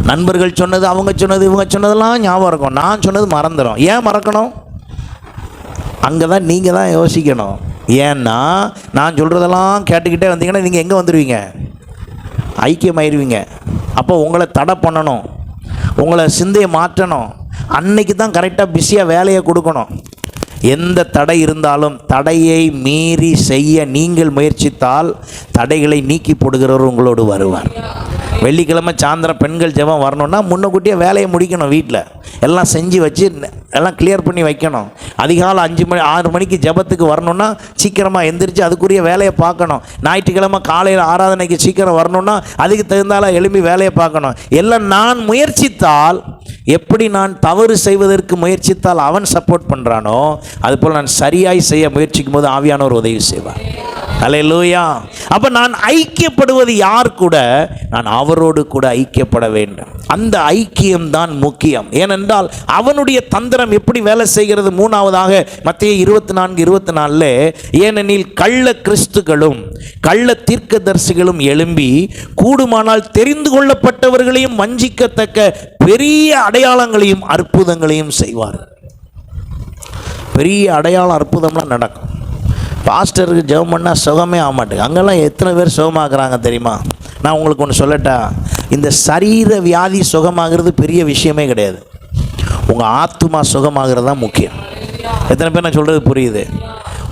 நண்பர்கள் சொன்னது, அவங்க சொன்னது, இவங்க சொன்னதெல்லாம் ஞாபகம் இருக்கும், நான் சொன்னது மறந்துடும். ஏன் மறக்கணும்? அங்கே தான் நீங்கள் தான் யோசிக்கணும். ஏன்னா நான் சொல்கிறதெல்லாம் கேட்டுக்கிட்டே வந்தீங்கன்னா நீங்கள் எங்கே வந்துடுவீங்க? ஐக்கியமாயிருவீங்க. அப்போ உங்களை தடை பண்ணணும், உங்களை சிந்தையை மாற்றணும். அன்னைக்கு தான் கரெக்டாக பிஸியாக வேலையை கொடுக்கணும். எந்த தடை இருந்தாலும் தடையை மீறி செய்ய நீங்கள் முயற்சித்தால் தடைகளை நீக்கி போடுகிறவர் உங்களோடு வருவார். வெள்ளிக்கிழமை சாயந்தரம் பெண்கள் ஜெபம் வரணும்னா முன்னக்கூட்டியே வேலையை முடிக்கணும். வீட்டில் எல்லாம் செஞ்சு வச்சு எல்லாம் கிளியர் பண்ணி வைக்கணும். அதிகாலை 5 மணி 6 மணிக்கு ஜெபத்துக்கு வரணும்னா சீக்கிரமாக எந்திரிச்சு அதுக்குரிய வேலையை பார்க்கணும். ஞாயிற்றுக்கிழமை காலையில் ஆராதனைக்கு சீக்கிரம் வரணும்னா அதுக்கு தகுந்தால எழும்பி வேலையை பார்க்கணும். எல்லாம் நான் முயற்சித்தால், எப்படி நான் தவறு செய்வதற்கு முயற்சித்தால் அவன் சப்போர்ட் பண்ணுறானோ, அதுபோல் நான் சரியாய் செய்ய முயற்சிக்கும் போது ஆவியானவர் உதவி செய்வார். அல்லேலூயா. அப்போ நான் ஐக்கியப்படுவது யார் கூட? நான் அவரோடு கூட ஐக்கியப்பட வேண்டும். அந்த ஐக்கியம்தான் முக்கியம். ஏனென்றால் அவனுடைய தந்திரம் எப்படி வேலை செய்கிறது? 3ஆவதாக மத்தேயு 24:24, ஏனெனில் கள்ள கிறிஸ்துகளும் கள்ள தீர்க்கதரிசிகளும் எழும்பி கூடுமானால் தெரிந்து கொள்ளப்பட்டவர்களையும் வஞ்சிக்கத்தக்க பெரிய அடையாளங்களையும் அற்புதங்களையும் செய்வார். பெரிய அடையாளம் அற்புதம்லாம் நடக்கும். பாஸ்டருக்கு ஜெபம் பண்ணால் சுகமே ஆக மாட்டேங்க. அங்கெல்லாம் எத்தனை பேர் சுகமாக்குறாங்க தெரியுமா? நான் உங்களுக்கு ஒன்று சொல்லட்டா, இந்த சரீர வியாதி சுகமாகிறது பெரிய விஷயமே கிடையாது. உங்கள் ஆத்துமா சுகமாகிறது தான் முக்கியம். எத்தனை பேர் நான் சொல்கிறது புரியுது?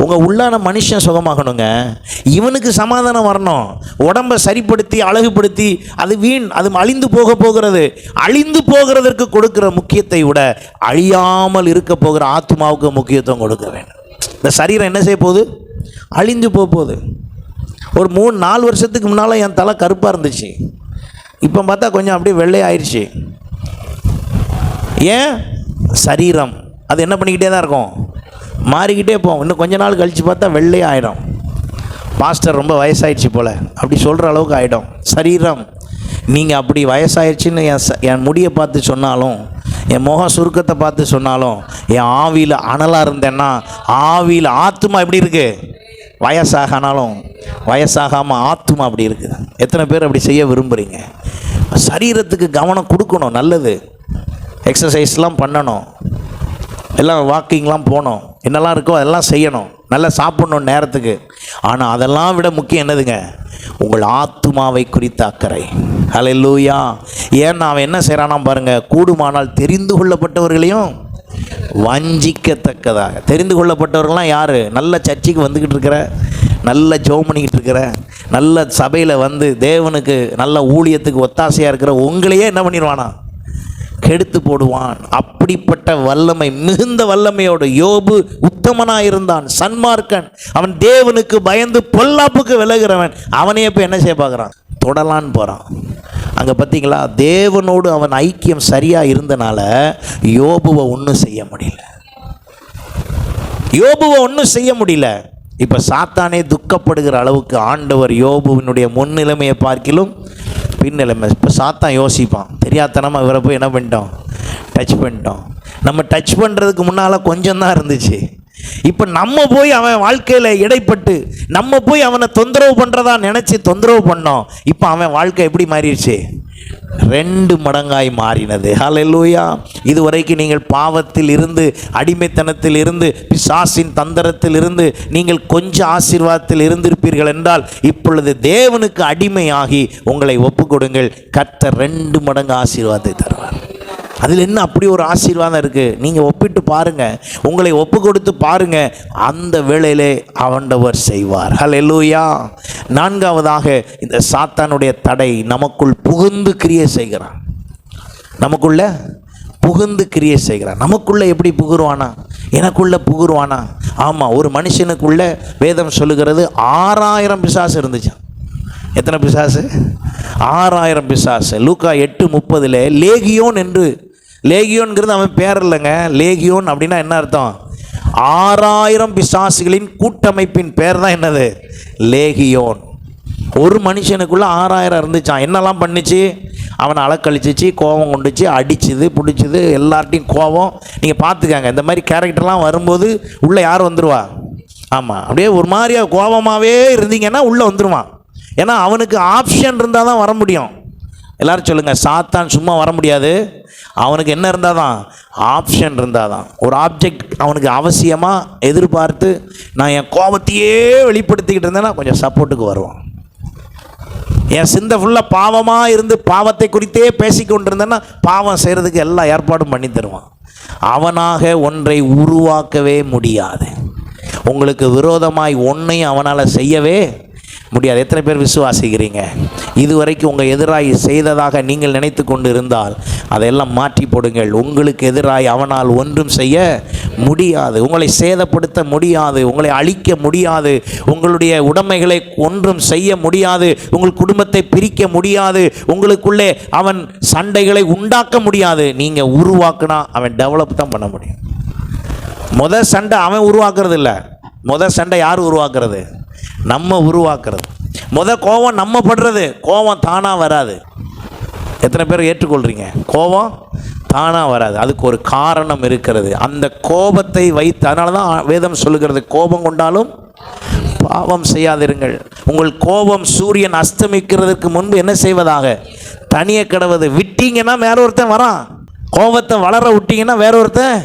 உங்கள் உள்ளான மனுஷன் சுகமாகணுங்க. இவனுக்கு சமாதானம் வரணும். உடம்பை சரிப்படுத்தி அழகுபடுத்தி அது வீண், அது அழிந்து போகிறது. அழிந்து போகிறதற்கு கொடுக்குற முக்கியத்தை விட அழியாமல் இருக்க போகிற ஆத்மாவுக்கு முக்கியத்துவம் கொடுக்க வேண்டும். இந்த சரீரம் என்ன செய்ய போகுது? அழிந்து போகுது. ஒரு 3-4 வருஷத்துக்கு முன்னால் என் தலை கருப்பாக இருந்துச்சு. இப்போ பார்த்தா கொஞ்சம் அப்படியே வெள்ளையாயிருச்சு. ஏன்? சரீரம் அது என்ன பண்ணிக்கிட்டே தான் இருக்கும், மாறிக்கிட்டே போகும். இன்னும் கொஞ்ச நாள் கழித்து பார்த்தா வெள்ளை ஆகிடும். பாஸ்டர் ரொம்ப வயசாயிடுச்சு போல் அப்படி சொல்கிற அளவுக்கு ஆகிடும் சரீரம். நீங்கள் அப்படி வயசாயிடுச்சின்னு என் முடியை பார்த்து சொன்னாலும், என் முகம் சுருக்கத்தை பார்த்து சொன்னாலும், என் ஆவியில் அனலாக இருந்தேன்னா, ஆவியில் ஆத்துமா எப்படி இருக்குது? வயசாகனாலும் வயசாகாமல் ஆத்துமா அப்படி இருக்குது. எத்தனை பேர் அப்படி செய்ய விரும்புகிறீங்க? சரீரத்துக்கு கவனம் கொடுக்கணும். நல்லது, எக்ஸசைஸ்லாம் பண்ணணும், எல்லாம் வாக்கிங்லாம் போகணும், என்னெல்லாம் இருக்கோ அதெல்லாம் செய்யணும், நல்லா சாப்பிட்ணும் நேரத்துக்கு. ஆனால் அதெல்லாம் விட முக்கியம் என்னதுங்க? உங்கள் ஆத்துமாவை குறித்த அக்கறை. ஹல்லேலூயா. ஏன்னா அவன் என்ன செய்கிறானா பாருங்கள், கூடுமானால் தெரிந்து கொள்ளப்பட்டவர்களையும் வஞ்சிக்கத்தக்கதாக. தெரிந்து கொள்ளப்பட்டவர்கள்லாம் யார்? நல்ல சர்ச்சைக்கு வந்துக்கிட்டு இருக்கிற, நல்ல ஜெபம் பண்ணிக்கிட்டு இருக்கிற, நல்ல சபையில் வந்து தேவனுக்கு நல்ல ஊழியத்துக்கு ஒத்தாசையாக இருக்கிற உங்களையே என்ன பண்ணிடுவானா? கெடுத்து போடுவான். அப்படிப்பட்ட வல்லமை, மிகுந்த வல்லமையோடு யோபு உத்தமனாக இருந்தான், சன்மார்க்கன். அவன் தேவனுக்கு பயந்து பொல்லாப்புக்கு விலகிறவன். அவனே இப்போ என்ன செய்ய பார்க்குறான்? தொடலான்னு போகிறான். அங்கே பார்த்தீங்களா, தேவனோடு அவன் ஐக்கியம் சரியாக இருந்தனால யோபுவை ஒன்றும் செய்ய முடியல. யோபுவை ஒன்றும் செய்ய முடியல. இப்போ சாத்தானே துக்கப்படுகிற அளவுக்கு ஆண்டவர் யோபுவினுடைய முன்னிலைமையை பார்க்கிலும் பின்னிலைமை. இப்போ சாத்தான் யோசிப்பான், தெரியாதனமாக இவரை போய் என்ன பண்ணிட்டோம்? டச் பண்ணிட்டோம். நம்ம டச் பண்ணுறதுக்கு முன்னால் கொஞ்சம் தான் இருந்துச்சு. இப்போ நம்ம போய் அவன் வாழ்க்கையில் இடைப்பட்டு நம்ம போய் அவனை தொந்தரவு பண்ணுறதா நினச்சி தொந்தரவு பண்ணோம். இப்போ அவன் வாழ்க்கை எப்படி மாறிடுச்சு? 2 மடங்காய் மாறினது. ஹல்லேலூயா. இதுவரைக்கும் நீங்கள் பாவத்தில் இருந்து, அடிமைத்தனத்தில் இருந்து, பிசாசின் தந்திரத்தில் இருந்து நீங்கள் கொஞ்சம் ஆசீர்வாதத்தில் இருந்திருப்பீர்கள் என்றால், இப்பொழுது தேவனுக்கு அடிமையாகி உங்களை ஒப்பு கொடுங்கள். கர்த்தர் 2 மடங்கு ஆசீர்வாதத்தை தருவார். அதில் என்ன அப்படி ஒரு ஆசீர்வாதம் இருக்குது? நீங்கள் ஒப்பிட்டு பாருங்கள், உங்களை ஒப்பு கொடுத்து பாருங்கள், அந்த வேளையிலே ஆண்டவர் செய்வார். ஹல்லேலூயா. 4வதாக இந்த சாத்தானுடைய தடை, நமக்குள் புகுந்து கிரியை செய்கிறான். நமக்குள்ள புகுந்து கிரியை செய்கிறான். நமக்குள்ளே எப்படி புகுருவானா? எனக்குள்ளே புகுருவானா? ஆமாம், ஒரு மனுஷனுக்குள்ள வேதம் சொல்லுகிறது 6000 பிசாசு இருந்துச்சு. எத்தனை பிசாசு? 6000 பிசாசு. லூக்கா 8:30 லேகியோன் என்று, லேகியோன்கிறது அவன் பேர் இல்லைங்க. லேகியோன் அப்படின்னா என்ன அர்த்தம்? 6000 பிசாசுகளின் கூட்டமைப்பின் பேர் தான் என்னது? லேகியோன். ஒரு மனுஷனுக்குள்ளே 6000 இருந்துச்சான். என்னெல்லாம் பண்ணிச்சு? அவனை அலக்கழிச்சிச்சு, கோபம் கொண்டுச்சு, அடிச்சுது, பிடிச்சிது, எல்லார்ட்டையும் கோபம். நீங்கள் பார்த்துக்காங்க, இந்த மாதிரி கேரக்டர்லாம் வரும்போது உள்ளே யார் வந்துடுவா? ஆமாம், அப்படியே ஒரு மாதிரியாக கோபமாகவே இருந்தீங்கன்னா உள்ளே வந்துடுவான். ஏன்னா அவனுக்கு ஆப்ஷன் இருந்தால் தான் வர முடியும். எல்லோரும் சொல்லுங்கள், சாத்தான் சும்மா வர முடியாது. அவனுக்கு என்ன இருந்தால் தான்? ஆப்ஷன் இருந்தால் தான். ஒரு ஆப்ஜெக்ட் அவனுக்கு அவசியமாக எதிர்பார்த்து, நான் என் கோபத்தையே வெளிப்படுத்திக்கிட்டு இருந்தேன்னா கொஞ்சம் சப்போர்ட்டுக்கு வருவான். என் சிந்தை ஃபுல்லாக பாவமாக இருந்து பாவத்தை குறித்தே பேசிக்கொண்டு இருந்தேன்னா பாவம் செய்கிறதுக்கு எல்லா ஏற்பாடும் பண்ணி தருவான். அவனாக ஒன்றை உருவாக்கவே முடியாது. உங்களுக்கு விரோதமாய் ஒன்றையும் அவனால் செய்யவே முடியாது. எத்தனை பேர் விசுவாசிக்கிறீங்க? இதுவரைக்கும் உங்கள் எதிராய் செய்ததாக நீங்கள் நினைத்து கொண்டு இருந்தால் அதையெல்லாம் மாற்றி போடுங்கள். உங்களுக்கு எதிராய் அவனால் ஒன்றும் செய்ய முடியாது. உங்களை சேதப்படுத்த முடியாது, உங்களை அழிக்க முடியாது, உங்களுடைய உடைமைகளை ஒன்றும் செய்ய முடியாது, உங்கள் குடும்பத்தை பிரிக்க முடியாது, உங்களுக்குள்ளே அவன் சண்டைகளை உண்டாக்க முடியாது. நீங்கள் உருவாக்குனா அவன் டெவலப் தான் பண்ண முடியும். முதல் சண்டை அவன் உருவாக்குறது இல்லை. முதல் சண்டை யார் உருவாக்குறது? நம்ம உருவாக்குறது. கோபம் நம்ம படுறது. கோபம் தானாக வராது. எத்தனை பேர் ஏற்றுக்கொள்கிறீங்க? கோபம் தானாக வராது, அதுக்கு ஒரு காரணம் இருக்கிறது. அந்த கோபத்தை வைத்து, அதனால தான் வேதம் சொல்லுகிறது, கோபம் கொண்டாலும் பாவம் செய்யாதிருங்கள். உங்கள் கோபம் சூரியன் அஸ்தமிக்கிறதுக்கு முன்பு என்ன செய்வதாக? தனியே கிடவது. விட்டீங்கன்னா வேற ஒருத்தன் வரான். கோபத்தை வளர விட்டீங்கன்னா வேற ஒருத்தன்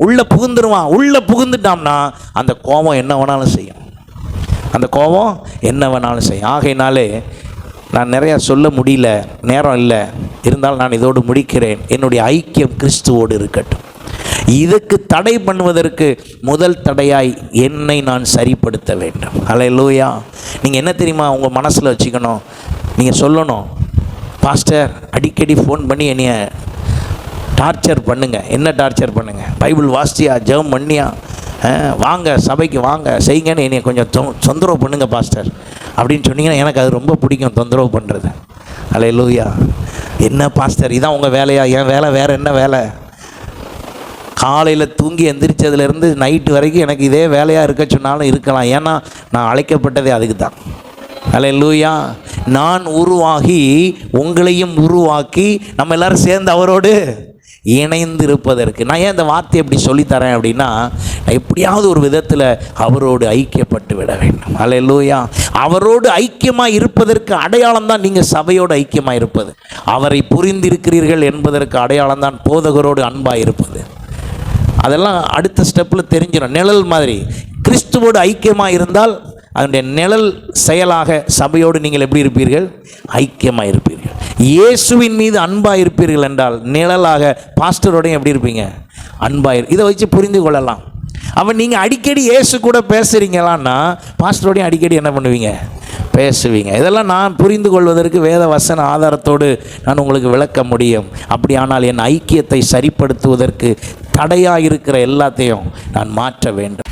உள்ளே புகுந்துருவான். உள்ளே புகுந்துட்டான்னா அந்த கோபம் என்ன வேணாலும் செய்யும். அந்த கோபம் என்ன வேணாலும் செய்யும். ஆகையினாலே நான் நிறையா சொல்ல முடியல, நேரம் இல்லை, இருந்தாலும் நான் இதோடு முடிக்கிறேன். என்னுடைய ஐக்கியம் கிறிஸ்துவோடு இருக்கட்டும். இதுக்கு தடை பண்ணுவதற்கு முதல் தடையாய் என்னை நான் சரிப்படுத்த வேண்டும். ஹல்லேலூயா. நீங்கள் என்ன தெரியுமா உங்கள் மனசில் வச்சுக்கணும்? நீங்கள் சொல்லணும், பாஸ்டர் அடிக்கடி ஃபோன் பண்ணி என்னைய டார்ச்சர் பண்ணுங்கள். என்ன டார்ச்சர் பண்ணுங்கள்? பைபிள் வாசிச்சியா, ஜெபம் பண்ணியா, வாங்க சபைக்கு வாங்க, செய்யுங்கன்னு என்னைய கொஞ்சம் தொந்தரவு பண்ணுங்கள் பாஸ்டர் அப்படின்னு சொன்னீங்கன்னா எனக்கு அது ரொம்ப பிடிக்கும், தொந்தரவு பண்ணுறது. ஹல்லேலூயா. என்ன பாஸ்டர் இதான் உங்கள் வேலையா? என் வேலை வேறு என்ன வேலை? காலையில் தூங்கி எந்திரிச்சதுலேருந்து நைட்டு வரைக்கும் எனக்கு இதே வேலையாக இருக்க சொன்னாலும் இருக்கலாம். ஏன்னா நான் அழைக்கப்பட்டதே அதுக்கு தான். ஹல்லேலூயா. நான் உருவாகி உங்களையும் உருவாக்கி நம்ம எல்லோரும் சேர்ந்து அவரோடு இணைந்து இருப்பதற்கு. நான் ஏன் இந்த வார்த்தை எப்படி சொல்லித்தரேன் அப்படின்னா, நான் எப்படியாவது ஒரு விதத்தில் அவரோடு ஐக்கியப்பட்டு விட வேண்டும். ஹல்லேலூயா. அவரோடு ஐக்கியமாக இருப்பதற்கு அடையாளம் தான் நீங்கள் சபையோடு ஐக்கியமாக இருப்பது. அவரை புரிந்திருக்கிறீர்கள் என்பதற்கு அடையாளம் தான் போதகரோடு அன்பாக இருப்பது. அதெல்லாம் அடுத்த ஸ்டெப்பில் தெரிஞ்சிடும். நிழல் மாதிரி கிறிஸ்துவோடு ஐக்கியமாக இருந்தால் அதனுடைய நிழல் செயலாக சபையோடு நீங்கள் எப்படி இருப்பீர்கள்? ஐக்கியமாக இருப்பீர்கள். இயேசுவின் மீது அன்பாக இருப்பீர்கள் என்றால் நிழலாக பாஸ்டரோடையும் எப்படி இருப்பீங்க? அன்பாக. இதை வச்சு புரிந்து கொள்ளலாம். அவன் நீங்கள் அடிக்கடி இயேசு கூட பேசுகிறீங்களான்னா பாஸ்டரோடையும் அடிக்கடி என்ன பண்ணுவீங்க? பேசுவீங்க. இதெல்லாம் நான் புரிந்து கொள்வதற்கு வேத வசன ஆதாரத்தோடு நான் உங்களுக்கு விளக்க முடியும். அப்படியானால் என் ஐக்கியத்தை சரிப்படுத்துவதற்கு தடையாக இருக்கிற எல்லாத்தையும் நான் மாற்ற வேண்டும்.